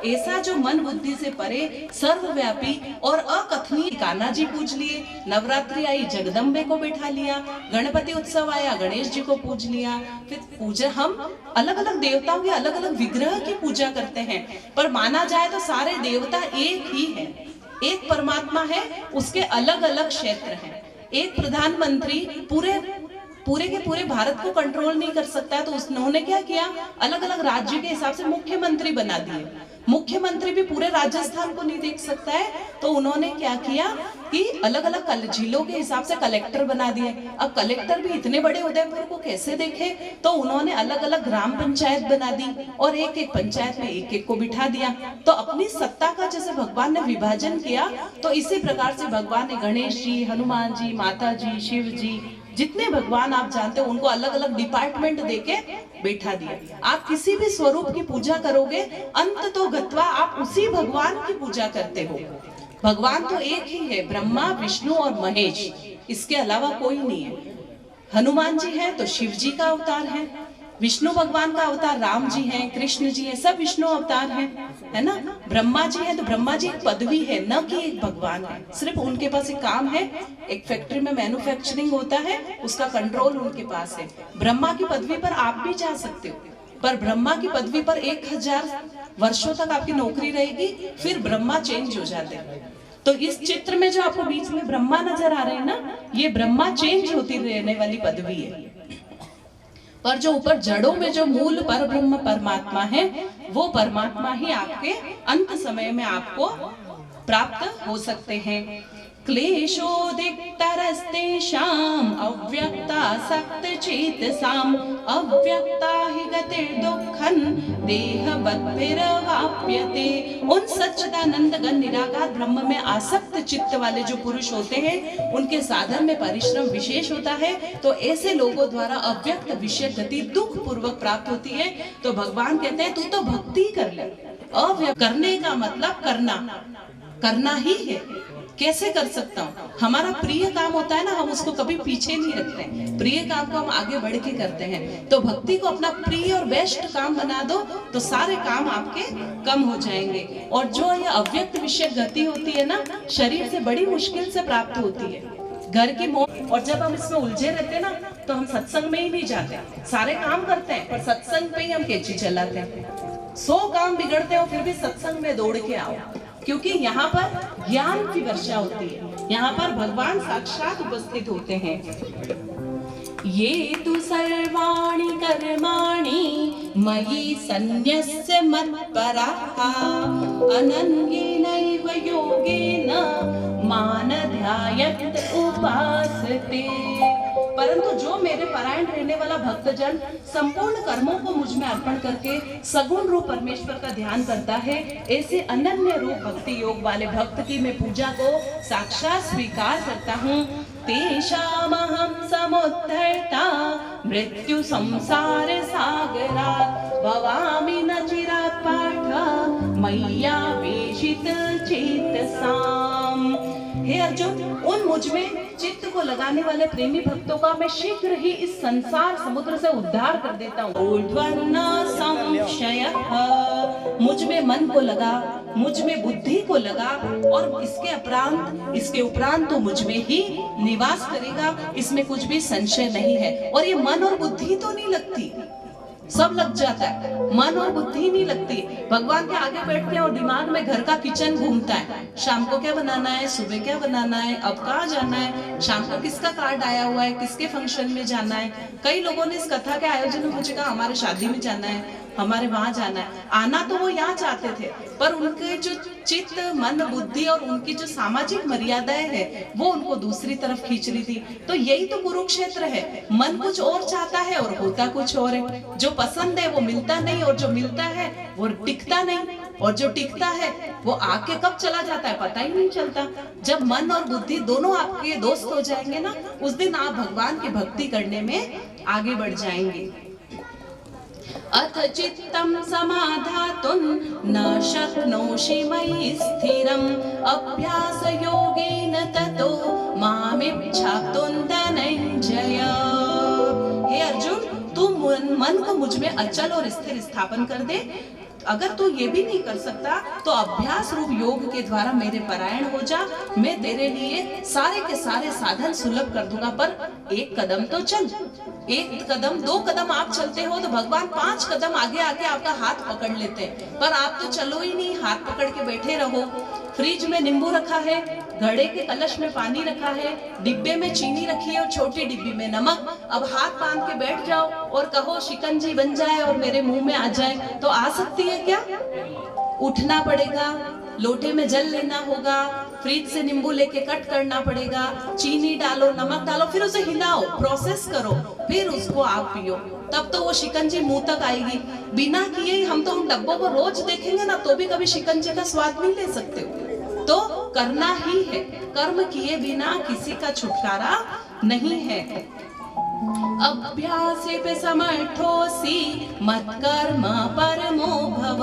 ऐसा जो मन बुद्धि से परे सर्वव्यापी और अकथनीय, कान्हा जी पूज लिए, नवरात्रि आई जगदम्बे को बैठा लिया, गणपति उत्सव आया गणेश जी को पूज लिया, फिर पूजा हम अलग अलग देवताओं के अलग अलग विग्रह की पूजा करते हैं, पर माना जाए तो सारे देवता एक ही है, एक परमात्मा है, उसके अलग अलग क्षेत्र हैं। एक प्रधानमंत्री पूरे के पूरे भारत को कंट्रोल नहीं कर सकता, तो उन्होंने क्या किया, अलग अलग राज्य के हिसाब से मुख्यमंत्री बना दिए। मुख्यमंत्री भी पूरे राजस्थान को नहीं देख सकता है, तो उन्होंने क्या किया कि अलग अलग जिलों के हिसाब से कलेक्टर बना दिए। अब कलेक्टर भी इतने बड़े उदयपुर को कैसे देखे, तो उन्होंने अलग अलग ग्राम पंचायत बना दी और एक एक पंचायत में एक एक को बिठा दिया। तो अपनी सत्ता का जैसे भगवान ने विभाजन किया, तो इसी प्रकार से भगवान ने गणेश जी, हनुमान जी, माता जी, शिव जी, जितने भगवान आप जानते हो उनको अलग अलग डिपार्टमेंट देके बैठा दिया। आप किसी भी स्वरूप की पूजा करोगे, अंत तो गत्वा आप उसी भगवान की पूजा करते हो। भगवान तो एक ही है, ब्रह्मा विष्णु और महेश, इसके अलावा कोई नहीं है। हनुमान जी हैं तो शिव जी का अवतार है, विष्णु भगवान का अवतार राम जी हैं, कृष्ण जी हैं, सब विष्णु अवतार हैं, है ना। ब्रह्मा जी हैं तो ब्रह्मा जी एक पदवी है, न कि एक भगवान है। सिर्फ उनके पास एक काम है, एक फैक्ट्री में मैन्युफैक्चरिंग होता है, उसका कंट्रोल उनके पास है। ब्रह्मा की पदवी पर आप भी जा सकते हो, पर ब्रह्मा की पदवी पर 1000 वर्षों तक आपकी नौकरी रहेगी, फिर ब्रह्मा चेंज हो जाते हैं। तो इस चित्र में जो आपको बीच में ब्रह्मा नजर आ रहे हैं ना, ये ब्रह्मा चेंज होती रहने वाली पदवी है। पर जो ऊपर जड़ों में जो मूल पर ब्रह्म परमात्मा है, वो परमात्मा ही आपके अंत समय में आपको प्राप्त हो सकते हैं। क्लेशोदिक्तरस्तेषाम् अव्यक्तासक्तचेतसाम् अव्यक्ता हि गतिर्दुःखं देहवद्भिर्वाप्यते। उन सच्चिदानंद घन निराकार ब्रह्म में आसक्त चित्त वाले जो पुरुष होते हैं, उनके साधन में परिश्रम विशेष होता है, तो ऐसे लोगों द्वारा अव्यक्त विषय गति दुख पूर्वक प्राप्त होती है। तो भगवान कहते हैं तू तो भक्ति कर ले। अव्यक्त करने का मतलब करना ही है। कैसे कर सकता हूँ? हमारा प्रिय काम होता है ना, हम उसको कभी पीछे नहीं रखते, प्रिय काम को हम आगे बढ़ के करते हैं। तो भक्ति को अपना प्रिय और बेस्ट काम बना दो, तो सारे काम आपके कम हो जाएंगे। और जो ये अव्यक्त विषय गति होती है ना, शरीर से बड़ी मुश्किल से प्राप्त होती है। घर की मोह, और जब हम इसमें उलझे रहते हैं ना, तो हम सत्संग में ही नहीं जाते। सारे काम करते हैं पर सत्संग पे ही हम कैची चलाते हैं। 100 काम बिगड़ते हो फिर भी सत्संग में दौड़ के आओ, क्योंकि यहाँ पर ज्ञान की वर्षा होती है, यहाँ पर भगवान साक्षात उपस्थित होते हैं। ये तु सर्वाणि कर्माणि मयि सन्न्यस्य मत्पराः अनन्येनैव योगेन मां ध्यायत उपासते। परंतु जो मेरे परायण रहने वाला भक्तजन संपूर्ण कर्मों को मुझ में अर्पण करके सगुण रूप परमेश्वर का ध्यान करता है, ऐसे अनन्य रूप भक्ति योग वाले भक्त की मैं पूजा को साक्षात स्वीकार करता हूँ। तेषामहं समुद्धर्ता मृत्यु संसार सागरात् भवामि न चिरात् पार्थ मय्यावेशित चेतसाम्। हे अर्जुन, उन मुझ में चित्त को लगाने वाले प्रेमी भक्तों का मैं शीघ्र ही इस संसार समुद्र से उद्धार कर देता हूँ। ऊर्ध्वन्न संशयः, मुझ में मन को लगा, मुझ में बुद्धि को लगा, और इसके उपरांत तो मुझ में ही निवास करेगा, इसमें कुछ भी संशय नहीं है। और ये मन और बुद्धि तो नहीं लगती, सब लग जाता है, मन और बुद्धि नहीं लगती। भगवान के आगे बैठते हैं और दिमाग में घर का किचन घूमता है, शाम को क्या बनाना है, सुबह क्या बनाना है, अब कहाँ जाना है, शाम को किसका कार्ड आया हुआ है, किसके फंक्शन में जाना है। कई लोगों ने इस कथा के आयोजन में मुझे कहा हमारे शादी में जाना है, हमारे वहां जाना है। आना तो वो यहाँ चाहते थे, पर उनके जो चित्त मन बुद्धि और उनकी जो सामाजिक मर्यादाएं है, वो उनको दूसरी तरफ खींच रही थी। तो यही तो कुरुक्षेत्र है, मन कुछ और चाहता है और होता कुछ और है। जो पसंद है वो मिलता नहीं, और जो मिलता है वो टिकता नहीं, और जो टिकता है वो आके कब चला जाता है पता ही नहीं चलता। जब मन और बुद्धि दोनों आपके दोस्त हो जाएंगे ना, उस दिन आप भगवान की भक्ति करने में आगे बढ़ जाएंगे। अथ चित्तं समाधातुं न शक्नोषि मयि स्थिरम् अभ्यास योगेन ततो मामिच्छाप्तुं धनञ्जय। हे अर्जुन, तू मन मन को मुझ में अचल और स्थिर स्थापन कर दे। अगर तू ये भी नहीं कर सकता तो अभ्यास रूप योग के द्वारा मेरे परायण हो जा। मैं तेरे लिए सारे के सारे साधन सुलभ कर दूंगा, पर एक कदम तो चल। एक कदम, दो कदम आप चलते हो तो भगवान 5 कदम आगे आके आपका हाथ पकड़ लेते हैं, पर आप तो चलो ही नहीं, हाथ पकड़ के बैठे रहो। फ्रिज में नींबू रखा है, घड़े के कलश में पानी रखा है, डिब्बे में चीनी रखी है और छोटी डिब्बी में नमक। अब हाथ बांध के बैठ जाओ और कहो शिकंजी बन जाए और मेरे मुंह में आ जाए, तो आ सकती है क्या? उठना पड़ेगा, लोटे में जल लेना होगा, फ्रिज से नींबू लेके कट करना पड़ेगा, चीनी डालो, नमक डालो, फिर उसे हिलाओ, प्रोसेस करो, फिर उसको आप पियो, तब तो वो शिकंजी मुंह तक आएगी। बिना किए हम तो उन डब्बों को रोज देखेंगे ना, तो भी कभी शिकंजी का स्वाद नहीं ले सकते हो। तो करना ही है, कर्म किए बिना किसी का छुटकारा नहीं है। अभ्यासे पे समर्थोऽसि मत्कर्म परमो भव,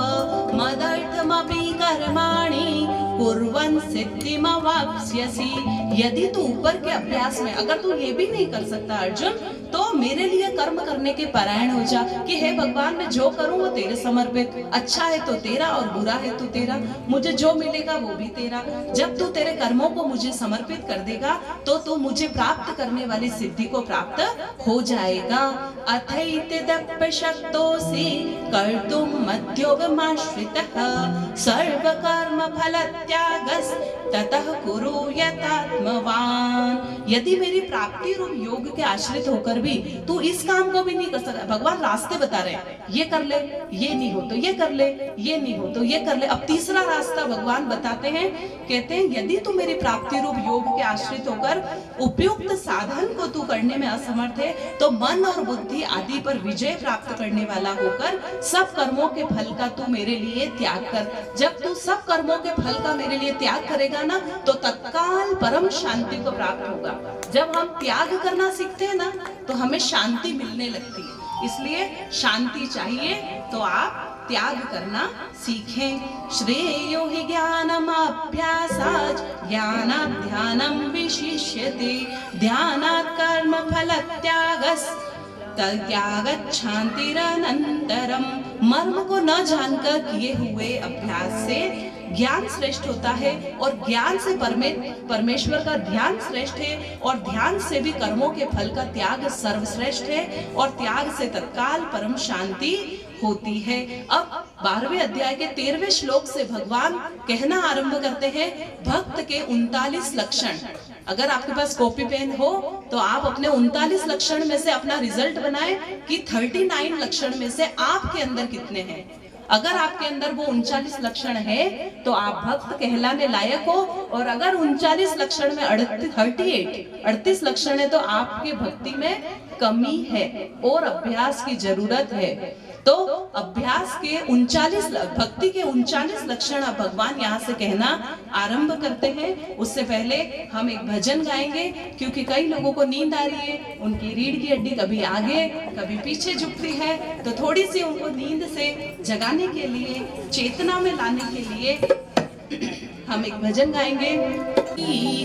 मदर्थमपि कर्माणि कुर्वन् सिद्धिमवाप्स्यसि। यदि तू ऊपर के अभ्यास में, अगर तू ये भी नहीं कर सकता अर्जुन, तो मेरे लिए कर्म करने के परायण हो जा कि हे भगवान, मैं जो करूं वो तेरे समर्पित, अच्छा है तो तेरा और बुरा है तो तेरा, मुझे जो मिलेगा वो भी तेरा। जब तू तेरे कर्मों को मुझे समर्पित कर देगा तो तू मुझे प्राप्त करने वाली सिद्धि को प्राप्त हो जाएगा। अथैतदप्य शक्तोऽसि कर्तुं मद्योगमाश्रितः, सर्वकर्म फलत्यागस् ततः कुरु यतात्मवान्। यदि मेरी प्राप्ति रूप योग के आश्रित होकर भी तू इस काम को भी नहीं कर सकता, भगवान रास्ते बता रहे हैं, ये कर ले, ये नहीं हो तो ये कर ले, ये नहीं हो तो ये कर ले। अब तीसरा रास्ता भगवान बताते हैं, कहते हैं यदि तू मेरी प्राप्ति रूप योग के आश्रित होकर उपयुक्त साधन को तू करने में असमर्थ है, तो मन और बुद्धि आदि पर विजय प्राप्त करने वाला होकर सब कर्मों के फल का तू मेरे लिए त्याग कर। जब तू सब कर्मों के फल का मेरे लिए त्याग करेगा ना, तो तत्काल परम शांति को प्राप्त होगा। जब हम त्याग करना सीखते हैं ना, तो हमें शांति मिलने लगती है। इसलिए शांति चाहिए तो आप त्याग करना सीखें। श्रेयो हि ज्ञानमभ्यासात् ज्ञानात् ध्यानं विशिष्यते, ध्यानात् कर्म फलत्यागस् तद्यागत् शान्तिरनन्तरम्। मर्म को न जानकर किए हुए अभ्यास से ज्ञान श्रेष्ठ होता है, और ज्ञान से परमेश्वर का ध्यान श्रेष्ठ है, और ध्यान से भी कर्मों के फल का त्याग सर्वश्रेष्ठ है, और त्याग से तत्काल परम शांति होती है। अब 12वें अध्याय के 13वें श्लोक से भगवान कहना आरंभ करते हैं भक्त के 39 लक्षण। अगर आपके पास कॉपी पेन हो तो आप अपने 39 लक्षण में से अपना रिजल्ट बनाएं कि 39 लक्षण में से आपके अंदर कितने हैं। अगर आपके अंदर वो 39 लक्षण है तो आप भक्त कहलाने लायक हो, और अगर 39 लक्षण में 38 लक्षण है तो आपके भक्ति में कमी है और अभ्यास की जरूरत है। तो अभ्यास के 39 भक्ति के 39 लक्षण अब भगवान यहाँ से कहना आरंभ करते हैं। उससे पहले हम एक भजन गाएंगे, क्योंकि कई लोगों को नींद आ रही है, उनकी रीढ़ की हड्डी कभी आगे कभी पीछे झुकती है, तो थोड़ी सी उनको नींद से जगाने के लिए, चेतना में लाने के लिए हम एक भजन गाएंगे।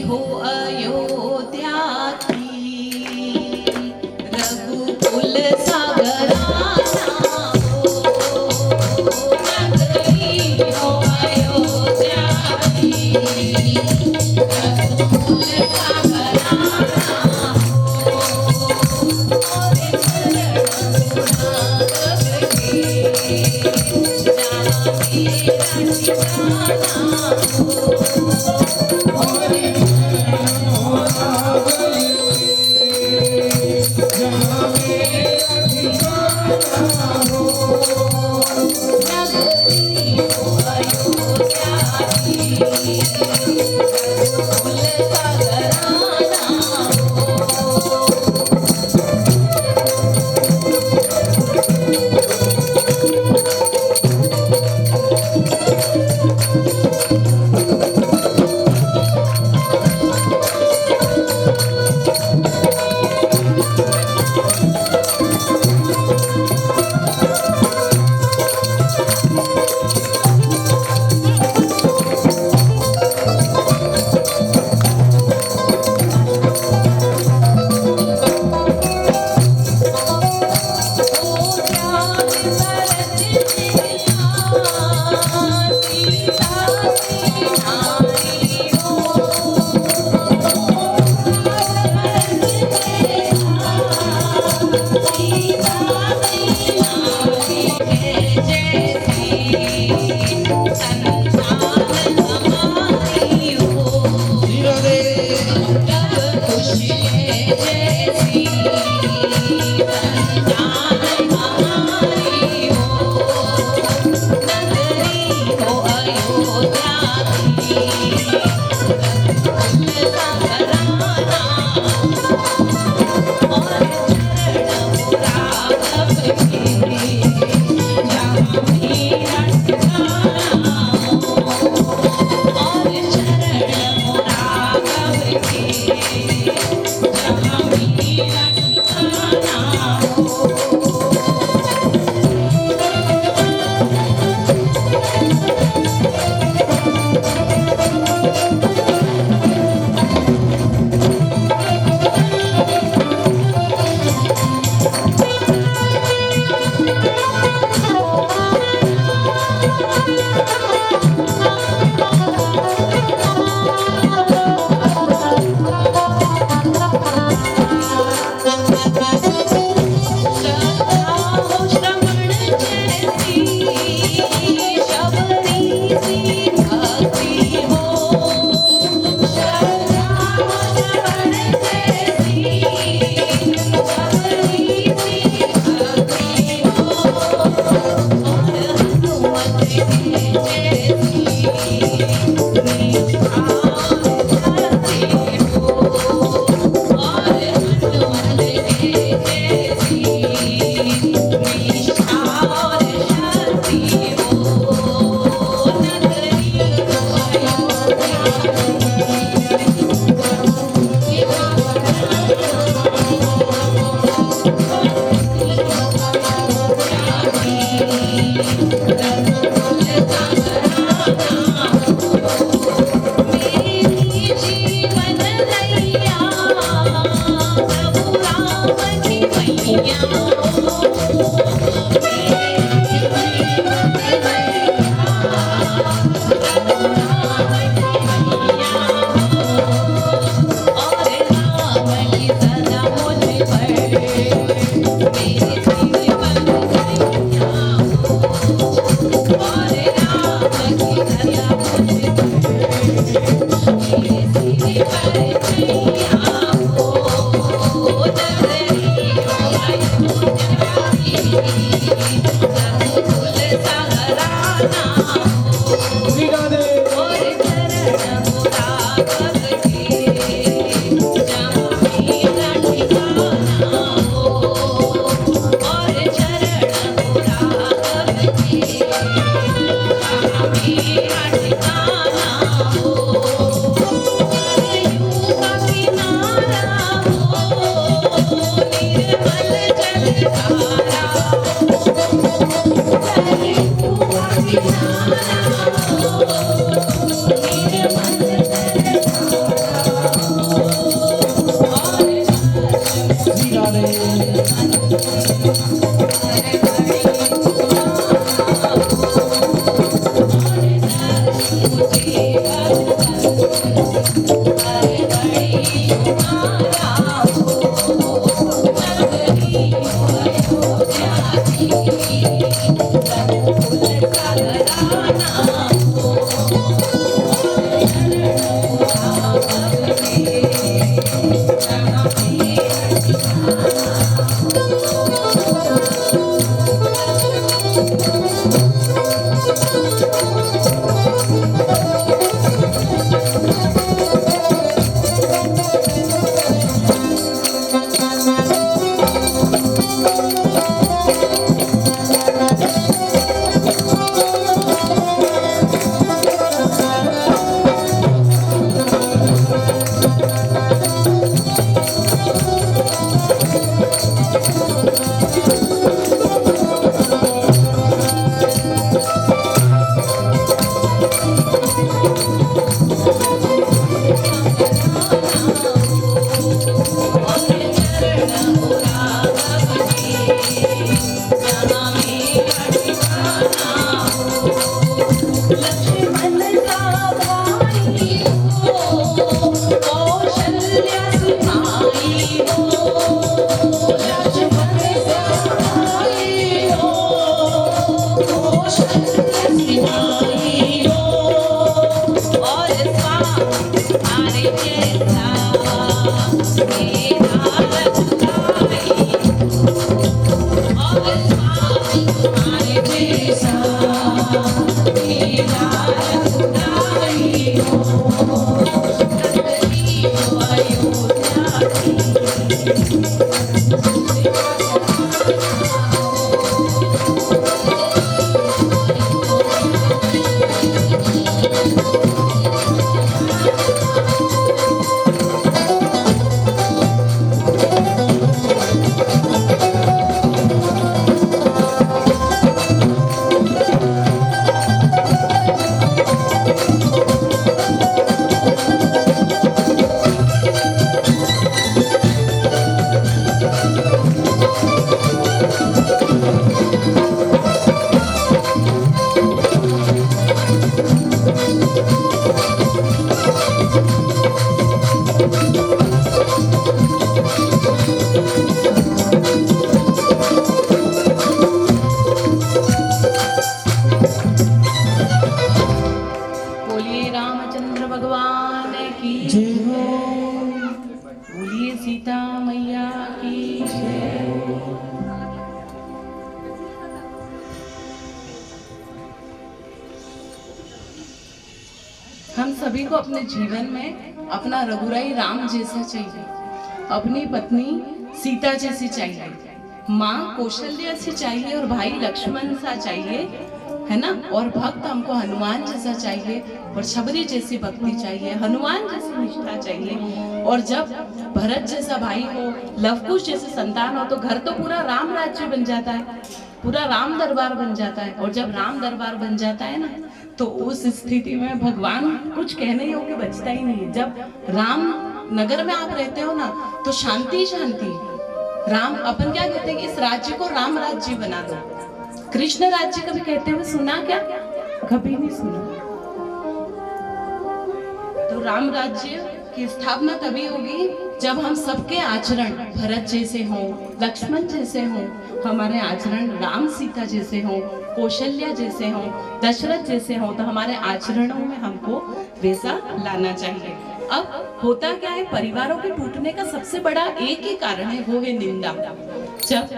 हो अयोध्या की रघुकुल सागरा, हम सभी को अपने जीवन में अपना रघुराई राम जैसा चाहिए, अपनी पत्नी सीता जैसी चाहिए, माँ कौशल्या सी चाहिए और भाई लक्ष्मण सा चाहिए, है ना। और भक्त हमको हनुमान जैसा चाहिए और शबरी जैसी भक्ति चाहिए, हनुमान जैसी निष्ठा चाहिए। और जब भरत जैसा भाई हो, लवकुश जैसे संतान हो, तो घर तो पूरा राम राज्य बन जाता है, पूरा राम दरबार बन जाता है। और जब राम दरबार बन जाता है ना, तो उस स्थिति में भगवान कुछ कहने योग्य बचता ही नहीं है। जब राम नगर में आप रहते हो ना, तो शांति शांति। राम, अपन क्या कहते हैं कि इस राज्य को राम राज्य बना दो। कृष्ण राज्य कभी कहते हुए सुना क्या? कभी नहीं सुना। तो राम राज्य की स्थापना तभी होगी जब हम सबके आचरण भरत जैसे हों, लक्ष्मण जैसे हों, हमारे आचरण राम सीता जैसे हों, कौशल्या जैसे हों, दशरथ जैसे हों। तो हमारे आचरणों में हमको वैसा लाना चाहिए। अब होता क्या है, परिवारों के टूटने का सबसे बड़ा एक ही कारण है, वो है निंदा। जब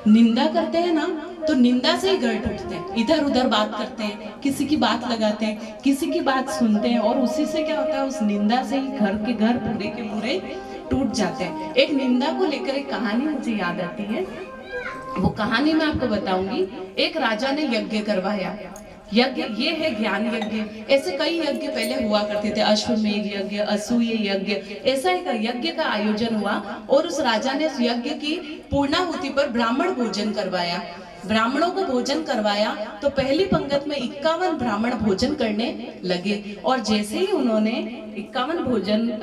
निंदा करते हैं ना, तो निंदा से ही घर टूटते हैं। इधर उधर बात करते हैं, किसी की बात लगाते हैं, किसी की बात सुनते हैं, और उसी से क्या होता है, उस निंदा से ही घर के घर पूरे के पूरे टूट जाते हैं। एक निंदा को लेकर एक कहानी मुझे याद आती है, वो कहानी मैं आपको बताऊंगी। एक राजा ने यज्ञ करवाया। यज्ञ ये है ज्ञान यज्ञ। ऐसे कई यज्ञ पहले हुआ करते थे, अश्वमेध यज्ञ, असूय यज्ञ, ऐसा एक यज्ञ का आयोजन हुआ। और उस राजा ने उस यज्ञ की पूर्णाहुति पर ब्राह्मण भोजन करवाया। ब्राह्मणों को भोजन करवाया तो पहली पंगत में 51 ब्राह्मण भोजन करने लगे। और जैसे ही उन्होंने 51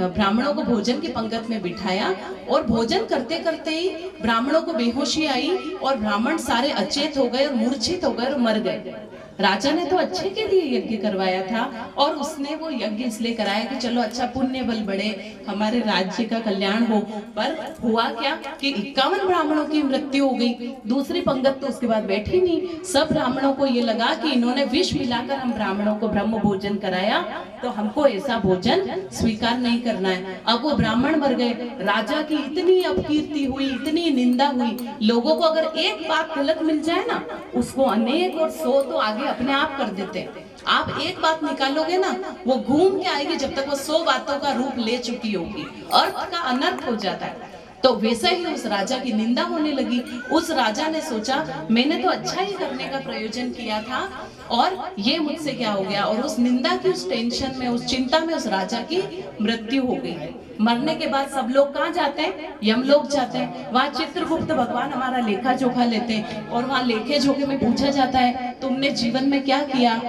ब्राह्मणों को भोजन की पंगत में बिठाया, और भोजन करते करते ही ब्राह्मणों को बेहोशी आई और ब्राह्मण सारे अचेत हो गए और मूर्छित हो गए और मर गए। राजा ने तो अच्छे के लिए यज्ञ करवाया था, और उसने वो यज्ञ इसलिए कराया कि चलो अच्छा पुण्य बल बढ़े, हमारे राज्य का कल्याण हो। पर हुआ क्या कि 51 ब्राह्मणों की मृत्यु हो गई। दूसरी पंगत तो उसके बाद बैठी नहीं। सब ब्राह्मणों को ये लगा कि इन्होंने विष मिलाकर हम ब्राह्मणों को ब्रह्म भोजन कराया, तो हमको ऐसा भोजन स्वीकार नहीं करना है। अब वो ब्राह्मण मर गए। राजा की इतनी अपकीर्ति हुई, इतनी निंदा हुई। लोगों को अगर एक बात गलत मिल जाए ना, उसको अनेक और 100 तो आगे अपने आप कर देते हैं। आप एक बात निकालोगे ना, वो घूम के आएगी जब तक वो 100 बातों का रूप ले चुकी होगी। अर्थ का अनर्थ हो जाता है। तो वैसे ही उस राजा की निंदा होने लगी। उस राजा ने सोचा मैंने तो अच्छा ही करने का प्रयोजन किया था, और ये मुझसे क्या हो गया। और उस निंदा की, उस टेंशन में, उस चिंता में उस राजा की मृत्यु हो गई। मरने के बाद सब लोग कहाँ जाते हैं? यमलोक जाते हैं। वहाँ चित्रगुप्त भगवान हमारा लेखा जोखा लेते हैं, और वहाँ लेखे जोखे में पूछा जाता है तुमने जीवन में क्या किया।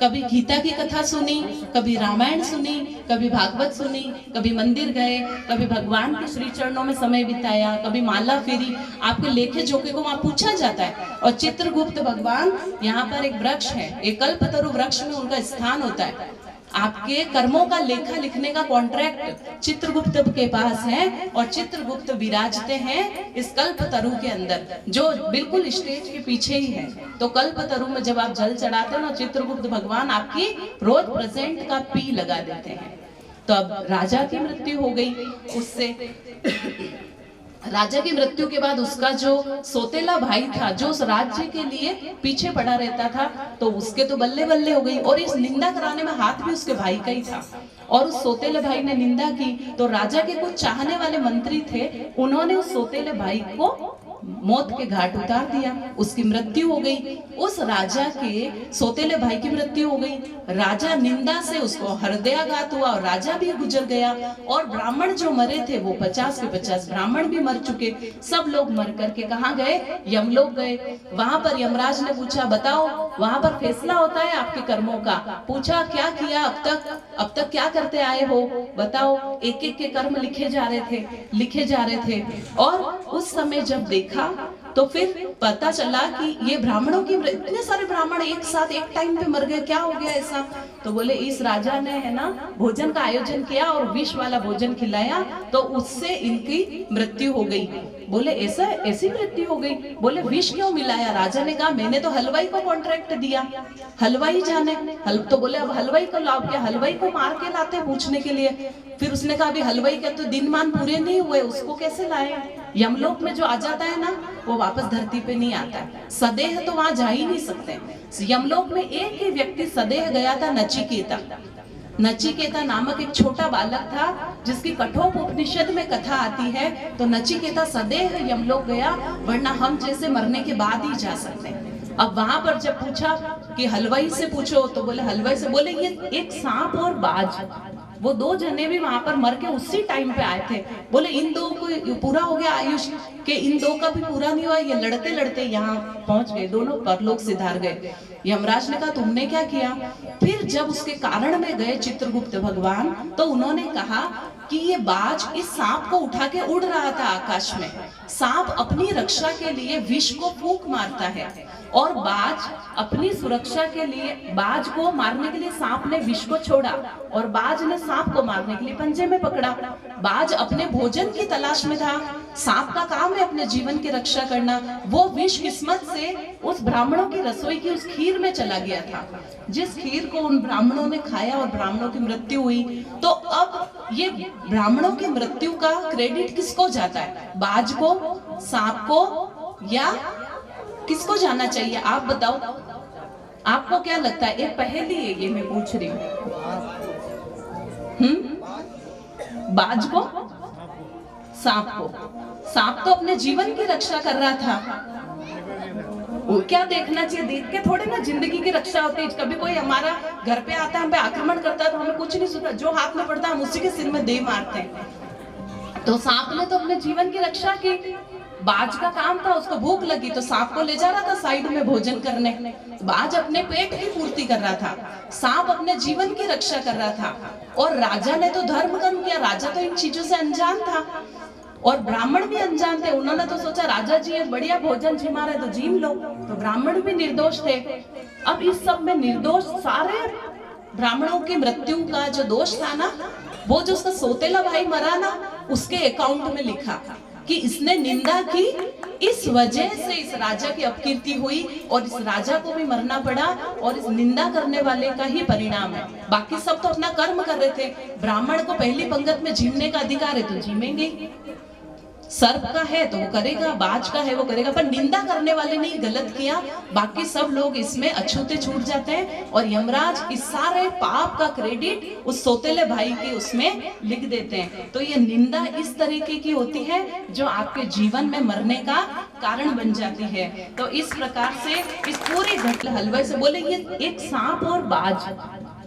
कभी गीता की कथा सुनी, कभी रामायण सुनी, कभी भागवत सुनी, कभी मंदिर गए, कभी भगवान के श्री चरणों में समय बिताया, कभी माला फेरी। आपके लेखे जोखे को वहाँ पूछा जाता है। और चित्रगुप्त भगवान, यहाँ पर एक वृक्ष है, एक कल्पतरु वृक्ष में उनका स्थान होता है। आपके कर्मों का लेखा लिखने का कॉन्ट्रैक्ट चित्रगुप्त के पास है, और चित्रगुप्त विराजते हैं इस कल्पतरु के अंदर, जो बिल्कुल स्टेज के पीछे ही है। तो कल्पतरु में जब आप जल चढ़ाते हो ना, चित्रगुप्त भगवान आपकी रोज प्रेजेंट का पी लगा देते हैं। तो अब राजा की मृत्यु हो गई। उससे राजा की मृत्यु के बाद उसका जो सौतेला भाई था, जो उस राज्य के लिए पीछे पड़ा रहता था, तो उसके तो बल्ले बल्ले हो गई। और इस निंदा कराने में हाथ भी उसके भाई का ही था। और उस सौतेले भाई ने निंदा की, तो राजा के कुछ चाहने वाले मंत्री थे, उन्होंने उस सौतेले भाई को मौत के घाट उतार दिया। उसकी मृत्यु हो गई। उस राजा के सौतेले भाई की मृत्यु हो गई। राजा निंदा से उसको हृदयाघात हुआ और राजा भी गुजर गया। और ब्राह्मण जो मरे थे वो 50 के 50 ब्राह्मण भी मर चुके। सब लोग मर करके कहाँ गए? यमलोक गए। वहां पर यमराज ने पूछा बताओ, वहां पर फैसला होता है आपके कर्मों का। पूछा क्या किया अब तक क्या करते आए हो, बताओ। एक एक के कर्म लिखे जा रहे थे। और उस समय जब देखा तो फिर पता चला कि ये ब्राह्मणों की, इतने सारे ब्राह्मण एक साथ एक टाइम पे मर गए, क्या हो गया ऐसा। तो बोले इस राजा ने, है ना, भोजन का आयोजन किया और विष वाला भोजन खिलाया, तो उससे इनकी मृत्यु हो गई। बोले ऐसी मृत्यु हो गई। बोले विष क्यों मिलाया? राजा ने कहा मैंने तो हलवाई को कॉन्ट्रैक्ट दिया, हलवाई जाने। तो बोले अब हलवाई को लाओ। क्या हलवाई को मार के लाते पूछने के लिए? फिर उसने कहा अभी हलवाई के तो दिन मान पूरे नहीं हुए, उसको कैसे लाए? यमलोक में जो आ जाता है ना, वो वापस धरती पे नहीं आता है। सदेह तो वहां जा ही नहीं सकते। यमलोक में एक ही व्यक्ति सदेह गया था, नचिकेता। नचिकेता नामक एक छोटा बालक था जिसकी कठोप उपनिषद में कथा आती है। तो नचिकेता सदैव यमलोक गया, वरना हम जैसे मरने के बाद ही जा सकते हैं। अब वहां पर जब पूछा कि हलवाई से पूछो, तो बोले हलवाई से, बोले ये एक सांप और बाज, वो दो जने भी वहां पर मर के उसी टाइम पे आए थे। बोले इन दो को पूरा हो गया आयुष, के इन दो का भी पूरा नहीं हुआ, ये लड़ते लड़ते यहाँ पहुंच गए, दोनों परलोक सिधार गए। यमराज ने कहा तुमने क्या किया? फिर जब उसके कारण में गए चित्रगुप्त भगवान, तो उन्होंने कहा कि ये बाज इस सांप को उठा के उड़ रहा था आकाश में। सांप अपनी रक्षा के लिए विष को फूंक मारता है, और बाज अपनी सुरक्षा के लिए, बाज को मारने के लिए सांप ने विष को छोड़ा, और बाज ने सांप को मारने के लिए पंजे में पकड़ा। बाज अपने भोजन की तलाश में था, सांप का काम है अपने जीवन की रक्षा करना। वो विष किस्मत से उस ब्राह्मणों की रसोई की उस खीर में चला गया था, जिस खीर को उन ब्राह्मणों ने खाया और ब्राह्मणों की मृत्यु हुई। तो अब ये ब्राह्मणों की मृत्यु का क्रेडिट किसको जाता है? बाज को, सांप को, या किसको जाना चाहिए? आप बताओ, आपको क्या लगता है? एक पहेली है ये, मैं पूछ रही हूँ। बाज को, सांप को? सांप तो अपने जीवन की रक्षा कर रहा था, वो क्या देखना चाहिए? देख के थोड़े ना जिंदगी की रक्षा होती है। कभी कोई हमारा घर पे आता है, हम पे आक्रमण करता है, तो हमें कुछ नहीं सुनता, जो हाथ में पड़ता है हम उसी के सिर में दे मारते हैं। तो सांप ने तो अपने जीवन की रक्षा की। बाज का काम था, उसको भूख लगी तो सांप को ले जा रहा था साइड में भोजन करने। बाज अपने पेट की पूर्ति कर रहा था, सांप अपने जीवन की रक्षा कर रहा था। और राजा ने तो धर्म कर्म किया, राजा तो इन चीजों से अनजान था, और ब्राह्मण भी अनजान थे। उन्होंने तो सोचा राजा जी एक बढ़िया भोजन जिमा रहे तो जीम लो, तो ब्राह्मण भी निर्दोष थे। अब इस सब में निर्दोष सारे ब्राह्मणों की मृत्यु का जो दोष था ना, वो जो उसका सोतेला भाई मरा ना, उसके अकाउंट में लिखा कि इसने निंदा की, इस वजह से इस राजा की अपकीर्ति हुई और इस राजा को भी मरना पड़ा, और इस निंदा करने वाले का ही परिणाम है। बाकी सब तो अपना कर्म कर रहे थे। ब्राह्मण को पहली पंगत में जीने का अधिकार है तो जीमेंगे, सर्प का है तो वो करेगा, बाज का है वो करेगा, पर निंदा करने वाले ने गलत किया, बाकी सब लोग इसमें अछूते छूट जाते हैं। और यमराज इस सारे पाप का क्रेडिट उस सोतेले भाई के उसमें लिख देते हैं। तो ये निंदा इस तरीके की होती है जो आपके जीवन में मरने का कारण बन जाती है। तो इस प्रकार से इस पूरी घटना, हलवाई से बोले ये एक सांप और बाज,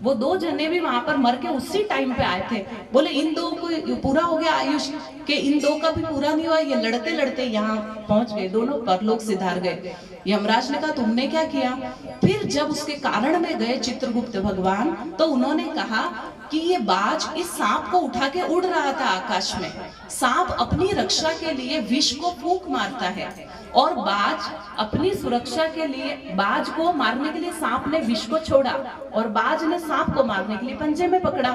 वो दो जने भी वहां पर मर के उसी टाइम पे आए थे। बोले इन दो को पूरा हो गया आयुष, के इन दो का भी पूरा नहीं हुआ, ये लड़ते लड़ते यहाँ पहुंच गए, दोनों परलोक सिधार गए। यमराज ने कहा तुमने क्या किया? फिर जब उसके कारण में गए चित्रगुप्त भगवान, तो उन्होंने कहा कि ये बाज इस सांप को उठा के उड़ रहा था आकाश में। सांप अपनी रक्षा के लिए विष को फूंक मारता है, और बाज अपनी सुरक्षा के लिए, बाज को मारने के लिए सांप ने विष को छोड़ा, और बाज ने सांप को मारने के लिए पंजे में पकड़ा।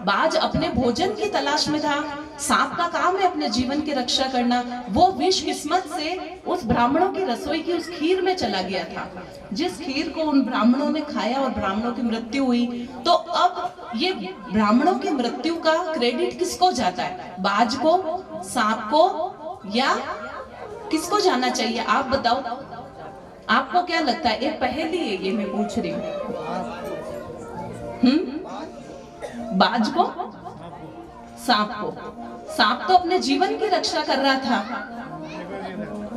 बाज अपने भोजन की तलाश में था, सांप का काम है अपने जीवन की रक्षा करना। वो विष किस्मत से उस ब्राह्मणों की रसोई की उस खीर में चला गया था, जिस खीर को उन ब्राह्मणों ने खाया और ब्राह्मणों की मृत्यु हुई। तो अब ये ब्राह्मणों की मृत्यु का क्रेडिट किसको जाता है? बाज को, सांप को, या किसको जाना चाहिए? आप बताओ, आपको क्या लगता है? एक पहेली है ये, मैं पूछ रही हूँ। बाज को, सांप को? सांप तो अपने जीवन की रक्षा कर रहा था,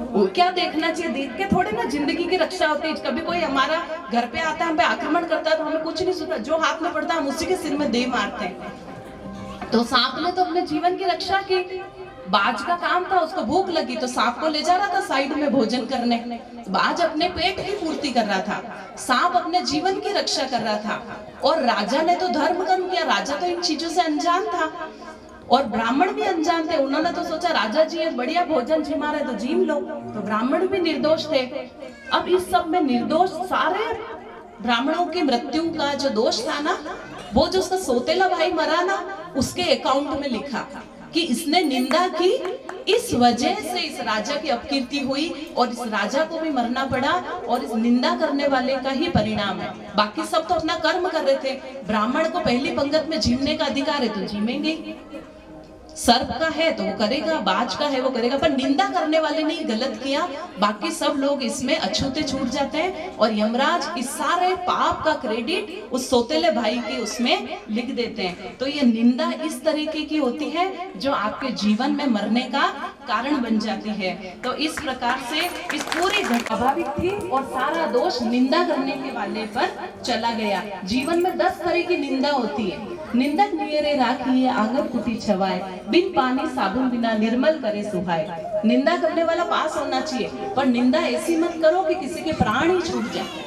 वो क्या देखना चाहिए? देख के थोड़े ना जिंदगी की रक्षा होती है। कभी कोई हमारा घर पे आता है, हम पे आक्रमण करता है, तो हमें कुछ नहीं सुनता, जो हाथ में पड़ता है हम उसी के सिर में दे मारते हैं। तो सांप ने तो अपने जीवन की रक्षा की। बाज का काम था, उसको भूख लगी तो सांप को ले जा रहा था साइड में भोजन करने। बाज अपने पेट की पूर्ति कर रहा था, सांप अपने जीवन की रक्षा कर रहा था। और राजा ने तो धर्म कर्म किया, राजा तो इन चीजों से अनजान था, और ब्राह्मण भी अनजान थे। उन्होंने तो सोचा राजा जी एक बढ़िया भोजन जिमा रहे तो जीम लो, तो ब्राह्मण भी निर्दोष थे। अब इस सब में निर्दोष सारे ब्राह्मणों की मृत्यु का जो दोष था ना, वो जो उसका सोतेला भाई मरा ना, उसके अकाउंट में लिखा कि इसने निंदा की, इस वजह से इस राजा की अपकीर्ति हुई, और इस राजा को भी मरना पड़ा, और इस निंदा करने वाले का ही परिणाम है। बाकी सब तो अपना कर्म कर रहे थे। ब्राह्मण को पहली पंगत में जीने का अधिकार है तो जीमेंगे, सर्प का है तो वो करेगा, बाज का है वो करेगा, पर निंदा करने वाले ने गलत किया, बाकी सब लोग इसमें अछूते छूट जाते हैं और यमराज इस सारे पाप का क्रेडिट उस सौतेले भाई के उसमें लिख देते हैं। तो ये निंदा इस तरीके की होती है जो आपके जीवन में मरने का कारण बन जाती है। तो इस प्रकार से इस पूरी घटना स्वाभाविक थी और सारा दोष निंदा करने के वाले पर चला गया। जीवन में 10 तरह की निंदा होती है। निंदक नियरे राखिए आंगन कुटी छवाए, बिन पानी साबुन बिना निर्मल करे सुहाए। निंदा करने वाला पास होना चाहिए, पर निंदा ऐसी मत करो कि किसी के प्राण ही छूट जाए,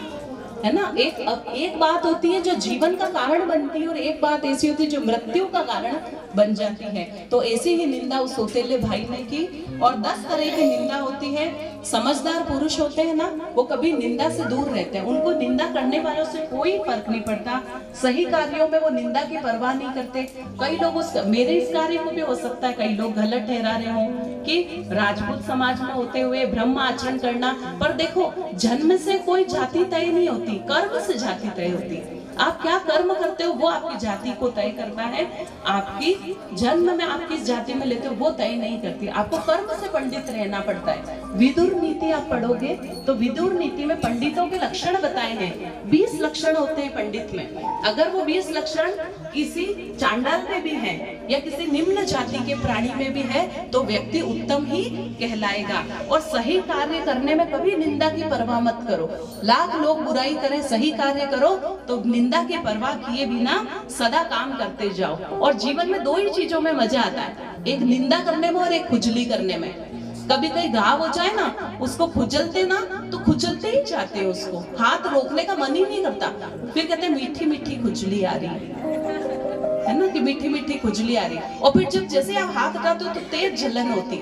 है ना। एक बात होती है जो जीवन का कारण बनती है और एक बात ऐसी होती है जो मृत्यु का कारण बन जाती है। तो ऐसी ही निंदा उस सौतेले भाई ने की। और 10 तरह की निंदा होती है। समझदार पुरुष होते हैं ना, वो कभी निंदा से दूर रहते हैं, उनको निंदा करने वालों से कोई फर्क नहीं पड़ता। सही कार्यों में वो निंदा की परवाह नहीं करते। कई लोग मेरे इस कार्य को भी हो सकता है कई लोग गलत ठहरा रहे हों कि राजपूत समाज में होते हुए ब्रह्म आचरण करना, पर देखो जन्म से कोई जाति तय नहीं होती, कर्म से जाति तय होती है। आप क्या कर्म करते हो वो आपकी जाति को तय करता है। आपकी जन्म में आप किस जाति में लेते हो वो तय नहीं करती। आपको कर्म से पंडित रहना पड़ता है। विदुर नीति आप पढ़ोगे तो विदुर नीति में पंडितों के लक्षण बताए हैं। 20 लक्षण होते हैं पंडित में। अगर वो 20 लक्षण किसी चांडाल में भी है या किसी निम्न जाति के प्राणी में भी है तो व्यक्ति उत्तम ही कहलाएगा। और सही कार्य करने में कभी निंदा की परवाह मत करो। लाख लोग बुराई करें, सही कार्य करो तो निंदा की परवाह किए बिना सदा काम करते जाओ। और जीवन में 2 ही चीजों में मजा आता है, एक निंदा करने में और एक खुजली करने में। कभी कहीं घाव हो जाए ना, उसको खुजलते ना तो खुजलते ही जाते हैं, उसको हाथ रोकने का मन ही नहीं करता। फिर कहते हैं मीठी मीठी खुजली आ रही है ना, कि मीठी मीठी खुजली आ रही है। और फिर जब जैसे आप हाथ हटाते हो तो तेज जलन होती।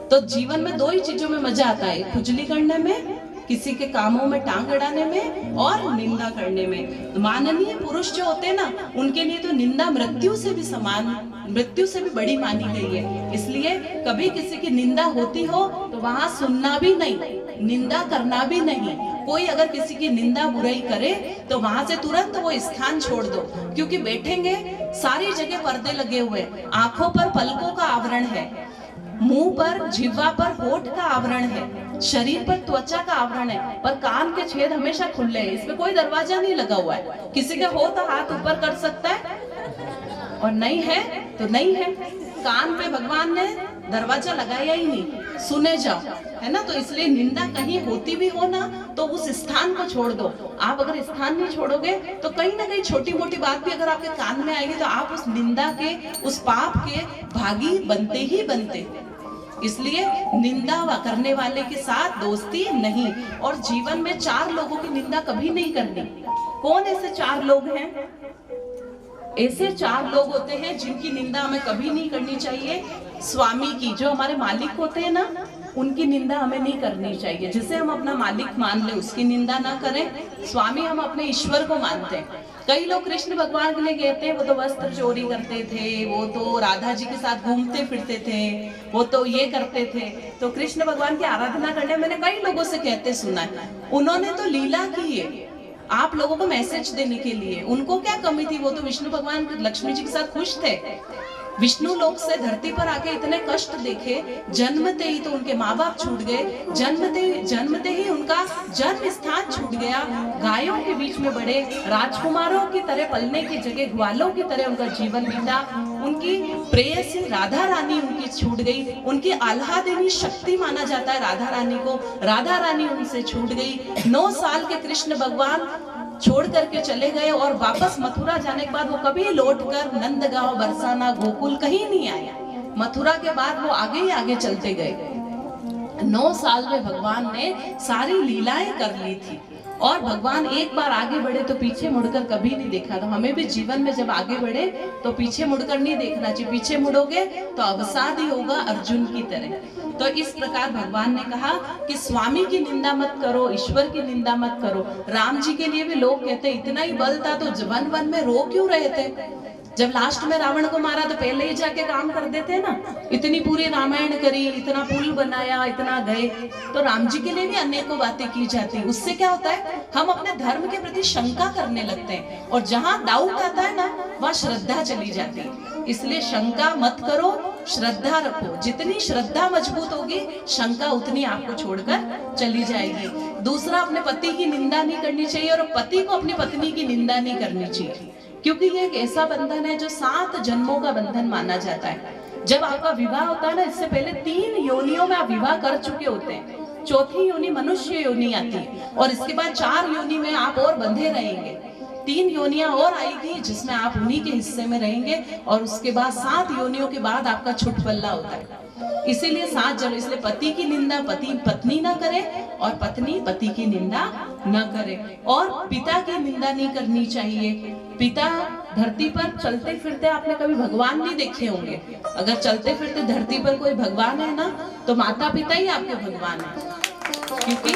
तो जीवन में 2 ही चीजों में मजा आता है, खुजली करने में, किसी के कामों में टांग अड़ाने में और निंदा करने में। माननीय पुरुष जो होते हैं ना, उनके लिए तो निंदा मृत्यु से भी समान, मृत्यु से भी बड़ी मानी गई है। इसलिए कभी किसी की निंदा होती हो तो वहां सुनना भी नहीं, निंदा करना भी नहीं। कोई अगर किसी की निंदा बुराई करे तो वहां से तुरंत वो स्थान छोड़ दो, क्योंकि बैठेंगे सारी जगह पर्दे लगे हुए, आंखों पर पलकों का आवरण है, मुंह पर जिह्वा पर होठ का आवरण है, शरीर पर त्वचा का आवरण है, पर कान के छेद हमेशा खुले हैं। इसमें कोई दरवाजा नहीं लगा हुआ है। किसी का हो तो हाथ ऊपर कर सकता है और नहीं है तो नहीं है। कान पे भगवान ने दरवाजा लगाया ही नहीं, सुने जाओ, है ना। तो इसलिए निंदा कहीं होती भी हो ना तो उस स्थान को छोड़ दो। आप अगर स्थान नहीं छोड़ोगे तो कहीं ना कहीं छोटी मोटी बात भी अगर आपके कान में आएगी तो आप उस निंदा के, उस पाप के भागी बनते ही बनते। इसलिए निंदा करने वाले के साथ दोस्ती नहीं। और जीवन में 4 लोगों की निंदा कभी नहीं करनी। कौन ऐसे 4 लोग हैं? ऐसे 4 लोग होते हैं जिनकी निंदा हमें कभी नहीं करनी चाहिए। स्वामी की, जो हमारे मालिक होते हैं ना, उनकी निंदा हमें नहीं करनी चाहिए। जिसे हम अपना मालिक मान ले उसकी निंदा ना करें। स्वामी हम अपने ईश्वर को मानते हैं। कई लोग कृष्ण भगवान के लिए कहते हैं वो तो वस्त्र चोरी करते थे, वो तो राधा जी के साथ घूमते फिरते थे, वो तो ये करते थे। तो कृष्ण भगवान की आराधना करने मैंने कई लोगों से कहते सुना है, उन्होंने तो लीला की है आप लोगों को मैसेज देने के लिए। उनको क्या कमी थी? वो तो विष्णु भगवान लक्ष्मी जी के साथ खुश थे। विष्णु लोक से धरती पर आके इतने कष्ट देखे, जन्मते ही तो उनके माँ बाप छूट गए, जन्मते ही उनका जन्म स्थान छूट गया, गायों के बीच में बड़े, राजकुमारों की तरह पलने की जगह ग्वालों की तरह उनका जीवन बीता, उनकी प्रेयसी राधा रानी उनकी छूट गई, उनकी आह्लादिनी शक्ति माना जाता है राधा रानी को, राधा रानी उनसे छूट गई। 9 साल के कृष्ण भगवान छोड़ करके चले गए और वापस मथुरा जाने के बाद वो कभी लौटकर नंदगांव, बरसाना, गोकुल कहीं नहीं आया। मथुरा के बाद वो आगे ही आगे चलते गए। 9 साल में भगवान ने सारी लीलाएं कर ली थी और भगवान एक बार आगे बढ़े तो पीछे मुड़कर कभी नहीं देखा। तो हमें भी जीवन में जब आगे बढ़े तो पीछे मुड़कर नहीं देखना चाहिए। पीछे मुड़ोगे तो अवसाद ही होगा अर्जुन की तरह। तो इस प्रकार भगवान ने कहा कि स्वामी की निंदा मत करो, ईश्वर की निंदा मत करो। राम जी के लिए भी लोग कहते इतना ही बल था तो वन वन में रो क्यों रहे थे? जब लास्ट में रावण को मारा तो पहले ही जाके काम कर देते ना। इतनी पूरी रामायण करी, इतना पुल बनाया, इतना गए, तो राम जी के लिए भी अनेकों बातें की जाती। उससे क्या होता है, हम अपने धर्म के प्रति शंका करने लगते हैं और जहां डाउट आता है ना वहां श्रद्धा चली जाती है। इसलिए शंका मत करो, श्रद्धा रखो, जितनी श्रद्धा मजबूत होगी शंका उतनी आपको छोड़कर चली जाएगी। दूसरा, अपने पति की निंदा नहीं करनी चाहिए और पति को अपनी पत्नी की निंदा नहीं करनी चाहिए, क्योंकि ये एक ऐसा बंधन है जो 7 जन्मों का बंधन माना जाता है। जब आपका विवाह होता है ना, इससे पहले 3 योनियों में आप विवाह कर चुके होते हैं। चौथी योनि मनुष्य योनि आती है और इसके बाद 4 योनि में आप और बंधे रहेंगे। 3 योनियां और आएगी जिसमें आप उन्हीं के हिस्से में रहेंगे और उसके बाद 7 योनियों के बाद आपका छुटपल्ला होता है। इसीलिए 7 जन्म, इसलिए पति की निंदा पति पत्नी ना करे और पत्नी पति की निंदा न करे। और पिता की निंदा नहीं करनी चाहिए। पिता धरती पर चलते फिरते आपने कभी भगवान नहीं देखे होंगे। अगर चलते फिरते धरती पर कोई भगवान है ना, तो माता पिता ही आपके भगवान है, क्योंकि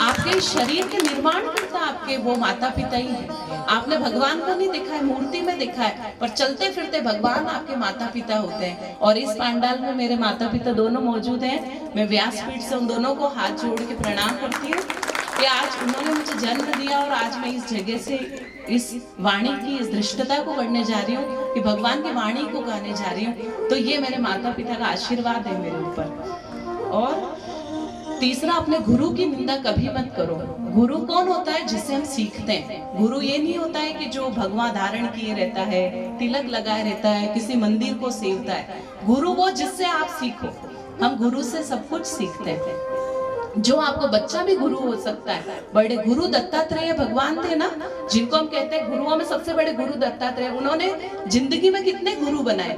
आपके शरीर के निर्माण करता आपके वो माता पिता ही है। आपने भगवान को नहीं देखा है, मूर्ति में देखा है, पर चलते फिरते भगवान आपके माता पिता होते हैं। और इस पंडाल में मेरे माता पिता दोनों मौजूद हैं। मैं व्यासपीठ से उन दोनों को हाथ जोड़ के प्रणाम करती हूँ कि आज उन्होंने मुझे जन्म दिया और आज मैं इस जगह से इस वाणी की इस दृष्टता को करने जा रही हूँ कि भगवान की वाणी को गाने जा रही हूँ। तो ये मेरे माता पिता का आशीर्वाद है मेरे ऊपर। और तीसरा, अपने गुरु की निंदा कभी मत करो। गुरु कौन होता है? जिससे हम सीखते हैं। गुरु ये नहीं होता है कि जो भगवा धारण किए रहता है, तिलक लगाए रहता है, किसी मंदिर को सेवता है। गुरु वो जिससे आप सीखो। हम गुरु से सब कुछ सीखते हैं। जो आपको बच्चा भी गुरु हो सकता है। बड़े गुरु दत्तात्रेय भगवान थे ना, जिनको हम कहते हैं गुरुओं में सबसे बड़े गुरु दत्तात्रेय। उन्होंने जिंदगी में कितने गुरु बनाए?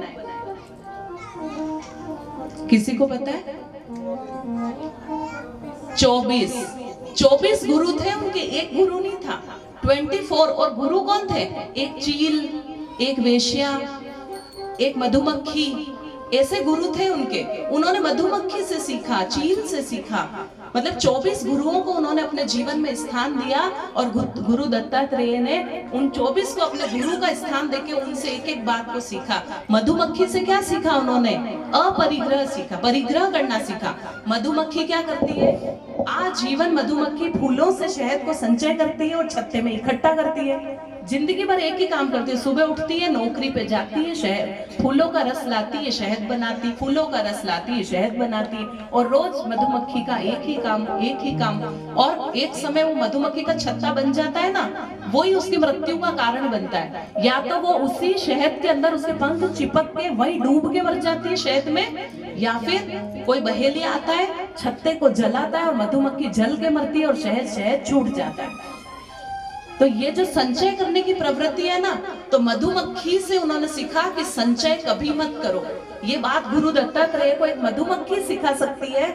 किसी को पता है? 24 गुरु थे उनके, एक गुरु नहीं था, 24। और गुरु कौन थे? एक चील, एक वेश्या, एक मधुमक्खी, ऐसे गुरु थे उनके। उन्होंने मधुमक्खी से सीखा, चील से सीखा। मतलब 24 गुरुओं को उन्होंने अपने जीवन में स्थान दिया और गुरु दत्तात्रेय ने उन 24 को अपने गुरु का स्थान देके उनसे एक एक बात को सीखा। मधुमक्खी से क्या सीखा उन्होंने? अपरिग्रह सीखा, परिग्रह करना सीखा। मधुमक्खी क्या करती है? आजीवन मधुमक्खी फूलों से शहद को संचय करती है और छत्ते में इकट्ठा करती है। जिंदगी भर एक ही काम करती है। सुबह उठती है, नौकरी पे जाती है, शहद फूलों का रस लाती है, शहद बनाती, फूलों का रस लाती है, शहद बनाती है। और रोज मधुमक्खी का एक ही काम। और एक समय वो मधुमक्खी का छत्ता बन जाता है ना, वही उसकी मृत्यु का कारण बनता है। या तो वो उसी शहद के अंदर उसके पंख चिपक के वही डूब के मर जाती है शहद में, या फिर कोई बहेलिया आता है, छत्ते को जलाता है और मधुमक्खी जल के मरती है और शहद छूट जाता है। तो ये जो संचय करने की प्रवृत्ति है ना, तो मधुमक्खी से उन्होंने सीखा कि संचय कभी मत करो। ये बात गुरु दत्तात्रेय को एक मधुमक्खी सिखा सकती है,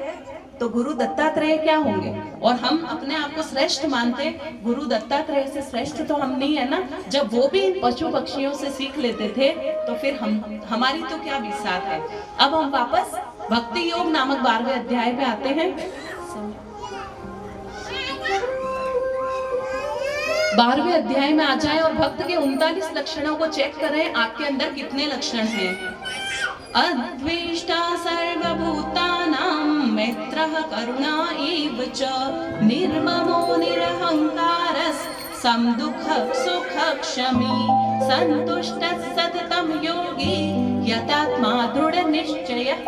तो गुरु दत्तात्रेय क्या होंगे? और हम अपने आप को श्रेष्ठ मानते, गुरु दत्तात्रेय से श्रेष्ठ तो हम नहीं है ना। जब वो भी पशु पक्षियों से सीख लेते थे, तो फिर हमारी तो क्या विसात है। अब हम वापस भक्ति योग नामक 12वें अध्याय पे आते हैं। 12वें अध्याय में आ जाए और भक्त के 39 लक्षणों को चेक करें, आपके अंदर कितने लक्षण हैं। अद्वेष्टा सर्वभूतानां मैत्रः करुणा एव च निर्ममो निरहंकारः समदुःखः सुखः क्षमी सन्तुष्टः सततं योगी यतात्मा दृढनिश्चयः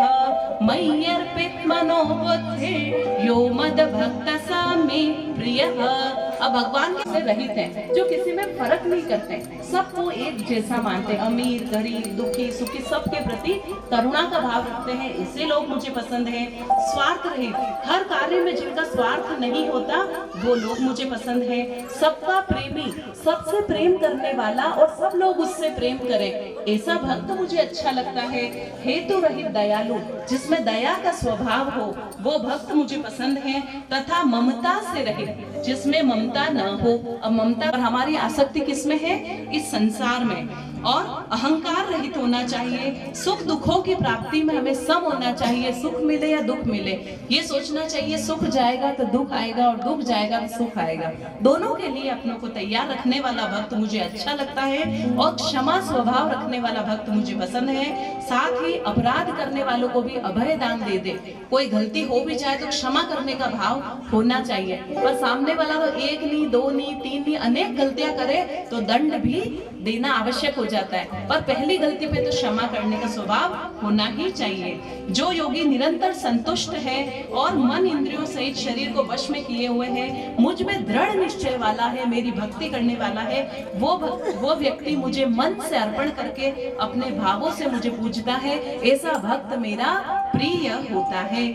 मय्यर्पित मनो बुद्धिः यो मद्भक्तः स मे प्रियः। अब भगवान से रहित हैं, जो किसी में फर्क नहीं करते, सबको एक जैसा मानते, अमीर गरीब दुखी सुखी सबके प्रति करुणा का भाव रखते हैं। इससे लोग मुझे पसंद हैं। स्वार्थ रहित, हर कार्य में जिनका स्वार्थ नहीं होता वो लोग मुझे पसंद हैं। सबका प्रेमी, सबसे प्रेम करने वाला और सब लोग उससे प्रेम करें, ऐसा भक्त मुझे अच्छा लगता है। हेतु रहित दयालु, जिसमें दया का स्वभाव हो, वो भक्त मुझे पसंद है। तथा ममता से रहित, जिसमें ममता न हो। अब ममता और हमारी आसक्ति किसमें है? इस संसार में। और अहंकार रहित होना चाहिए। सुख दुखों की प्राप्ति में हमें सम होना चाहिए। सुख मिले या दुख मिले, ये सोचना चाहिए सुख जाएगा तो दुख आएगा और दुख जाएगा तो सुख आएगा। दोनों के लिए अपनों को तैयार रखने वाला भक्त मुझे अच्छा लगता है। और क्षमा स्वभाव रखने वाला भक्त मुझे पसंद है। साथ ही अपराध करने वालों को भी अभय दान दे दे। कोई गलती हो भी जाए तो क्षमा करने का भाव होना चाहिए। पर सामने वाला तो 1 नहीं 2 नहीं 3 नहीं अनेक गलतियां करे तो दंड भी देना आवश्यक हो जाता है, पर पहली गलती पे तो क्षमा करने का स्वभाव होना ही चाहिए। जो योगी निरंतर संतुष्ट है और मन इंद्रियों सहित शरीर को वश में किए हुए है, मुझ में दृढ़ निश्चय वाला है, मेरी भक्ति करने वाला है, वो व्यक्ति मुझे मन से अर्पण करके अपने भावों से मुझे पूजता है, ऐसा भक्त मेरा प्रिय होता है।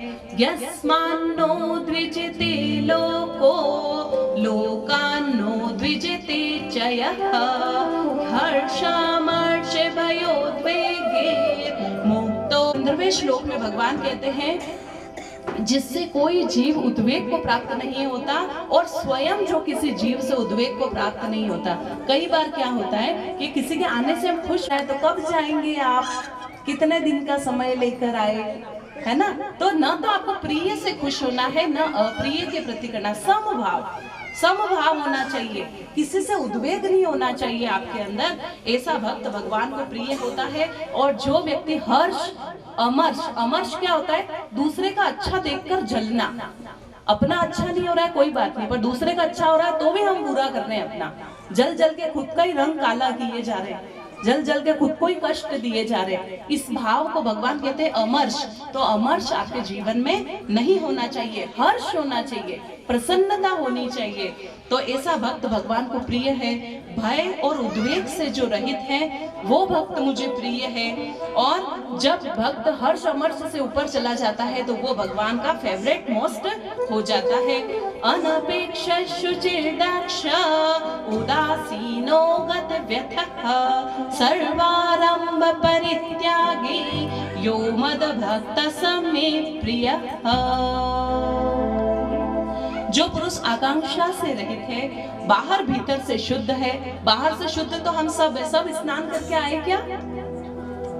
यस्मान्नो द्विजते लोको लोकान्नो द्विजते च यः हर्षामर्षे भयोद्वेगे मुक्तो। 15वें श्लोक में भगवान कहते हैं जिससे कोई जीव उद्वेग को प्राप्त नहीं होता और स्वयं जो किसी जीव से उद्वेग को प्राप्त नहीं होता। कई बार क्या होता है कि किसी के आने से हम खुश हैं, तो कब जाएंगे आप, कितने दिन का समय लेकर आए, है ना। तो न तो आपको प्रिय से खुश होना है, न अप्रिय के प्रति करना। समभाव होना चाहिए, किसी से उद्वेग नहीं होना चाहिए आपके अंदर। ऐसा भक्त भगवान को प्रिय होता है। और जो व्यक्ति हर्ष अमर्ष क्या होता है, दूसरे का अच्छा देखकर जलना। अपना अच्छा नहीं हो रहा है कोई बात नहीं, पर दूसरे का अच्छा हो रहा है तो भी हम बुरा कर रहे हैं अपना। जल के खुद का ही रंग काला किए जा रहे हैं, जल के खुद को ही कष्ट दिए जा रहे हैं। इस भाव को भगवान कहते हैं अमर्ष। तो अमर्ष आपके जीवन में नहीं होना चाहिए, हर्ष होना चाहिए, प्रसन्नता होनी चाहिए। तो ऐसा भक्त भगवान को प्रिय है। भय और उद्वेग से जो रहित है वो भक्त मुझे प्रिय है। और जब भक्त हर्ष अमर्ष से ऊपर चला जाता है तो वो भगवान का फेवरेट मोस्ट हो जाता है। अनपेक्ष शुचिर्दक्ष उदासीनो गत व्यथः सर्वारंभ परित्यागी यो मद भक्त समे प्रियः। जो पुरुष आकांक्षा से रहित है, बाहर भीतर से शुद्ध है। बाहर से शुद्ध तो हम सब स्नान करके आए क्या?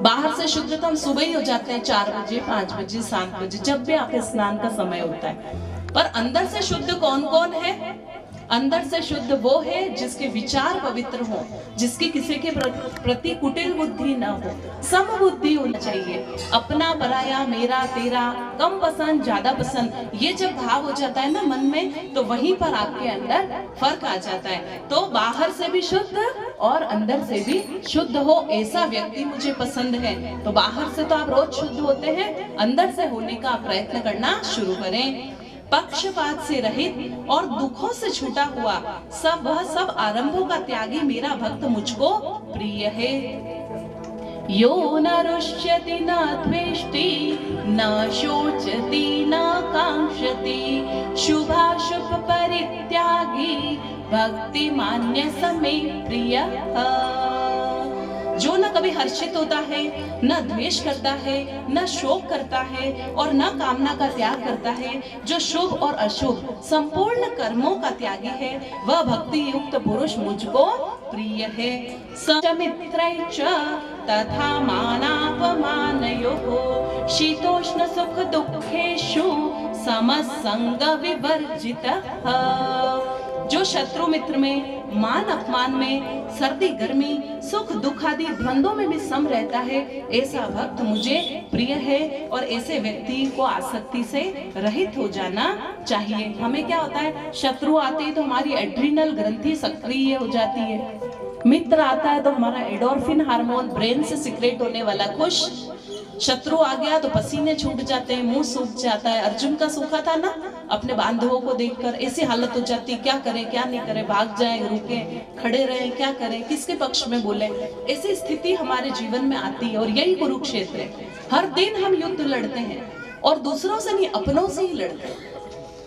बाहर से शुद्ध तो हम सुबह ही हो जाते हैं, 4 बजे 5 बजे 7 बजे, जब भी आपके स्नान का समय होता है। पर अंदर से शुद्ध कौन कौन है? अंदर से शुद्ध वो है जिसके विचार पवित्र हो, जिसकी किसी के प्रति कुटिल बुद्धि न हो, सम बुद्धि होना चाहिए। अपना पराया, मेरा तेरा, कम पसंद ज्यादा पसंद, ये जब भाव हो जाता है ना मन में, तो वहीं पर आपके अंदर फर्क आ जाता है। तो बाहर से भी शुद्ध और अंदर से भी शुद्ध हो, ऐसा व्यक्ति मुझे पसंद है। तो बाहर से तो आप रोज शुद्ध होते हैं, अंदर से होने का प्रयत्न करना शुरू करें। पक्षपात से रहित और दुखों से छूटा हुआ वह सब आरंभों का त्यागी मेरा भक्त मुझको प्रिय है। यो न रुष्यति न द्वेष्टि न शोचति न कांक्षति शुभाशुभ परित्यागी भक्ति मान्य समे प्रियः। जो न कभी हर्षित होता है, न द्वेष करता है, न शोक करता है और न कामना का त्याग करता है, जो शुभ और अशुभ संपूर्ण कर्मों का त्यागी है, वह भक्ति युक्त पुरुष मुझको प्रिय है। समित्रैश्च तथा मानापमानयोः शीतोष्ण सुख दुखेषु समसंग विवर्जितः। जो शत्रु मित्र में, मान अपमान में, सर्दी गर्मी, सुख दुख आदि द्वंद्वों में भी सम रहता है, ऐसा भक्त मुझे प्रिय है। और ऐसे व्यक्ति को आसक्ति से रहित हो जाना चाहिए। हमें क्या होता है, शत्रु आते ही तो हमारी एड्रिनल ग्रंथि सक्रिय हो जाती है, मित्र आता है तो हमारा एंडोर्फिन हार्मोन ब्रेन से सिक्रेट होने वाला खुश, शत्रु आ गया तो पसीने छूट जाते हैं, मुंह सूख जाता है। अर्जुन का सूखा था ना, अपने बांधवों को देखकर ऐसी हालत हो जाती, क्या करें क्या नहीं करें, भाग जाएं, रुके, खड़े रहें, क्या करें, किसके पक्ष में बोले। ऐसी स्थिति हमारे जीवन में आती है और यही कुरुक्षेत्र है। हर दिन हम युद्ध लड़ते हैं और दूसरों से नहीं, अपनों से ही लड़ते हैं।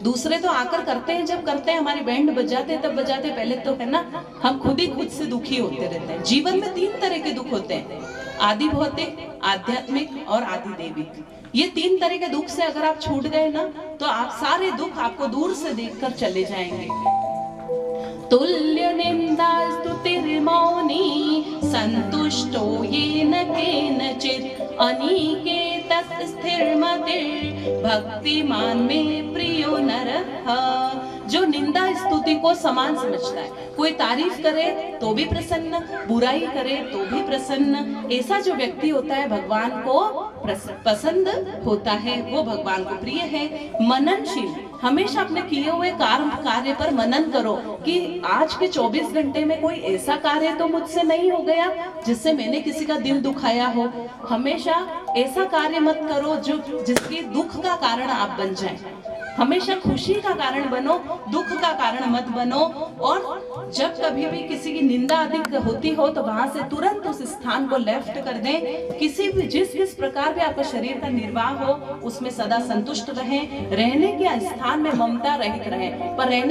दूसरे तो आकर करते हैं, जब करते हैं हमारी बैंड बजाते तब बजाते, पहले तो है ना हम खुद ही खुद से दुखी होते रहते हैं। जीवन में 3 तरह के दुख होते हैं, आदि भौतिक, आध्यात्मिक और आदि दैविक। ये 3 तरह के दुख से अगर आप छूट गए ना, तो आप सारे दुख आपको दूर से देखकर चले जाएंगे। तुल्य निंदा स्तुतिर्मौनी संतुष्टो येन केनचित् अनिकेतः स्थिरमतिर् भक्तिमान में प्रियो नरः। जो निंदा स्तुति को समान समझता है, कोई तारीफ करे तो भी प्रसन्न, बुराई करे तो भी प्रसन्न, ऐसा जो व्यक्ति होता है भगवान को पसंद होता है, वो भगवान को प्रिय है। मननशील, हमेशा अपने किए हुए कार्य पर मनन करो कि आज के 24 घंटे में कोई ऐसा कार्य तो मुझसे नहीं हो गया जिससे मैंने किसी का दिल दुखाया हो। हमेशा ऐसा कार्य मत करो जो जिसके दुख का कारण आप बन जाएं। हमेशा खुशी का कारण बनो, दुख का कारण मत बनो। और जब कभी भी किसी की निंदा अधिक होती हो तो वहां से तुरंत उस स्थान को लेफ्ट कर दें। किसी भी जिस प्रकार भी आपका शरीर का निर्वाह हो उसमें सदा संतुष्ट रहें। रहने के स्थान में ममता रहित रहें, पर रहने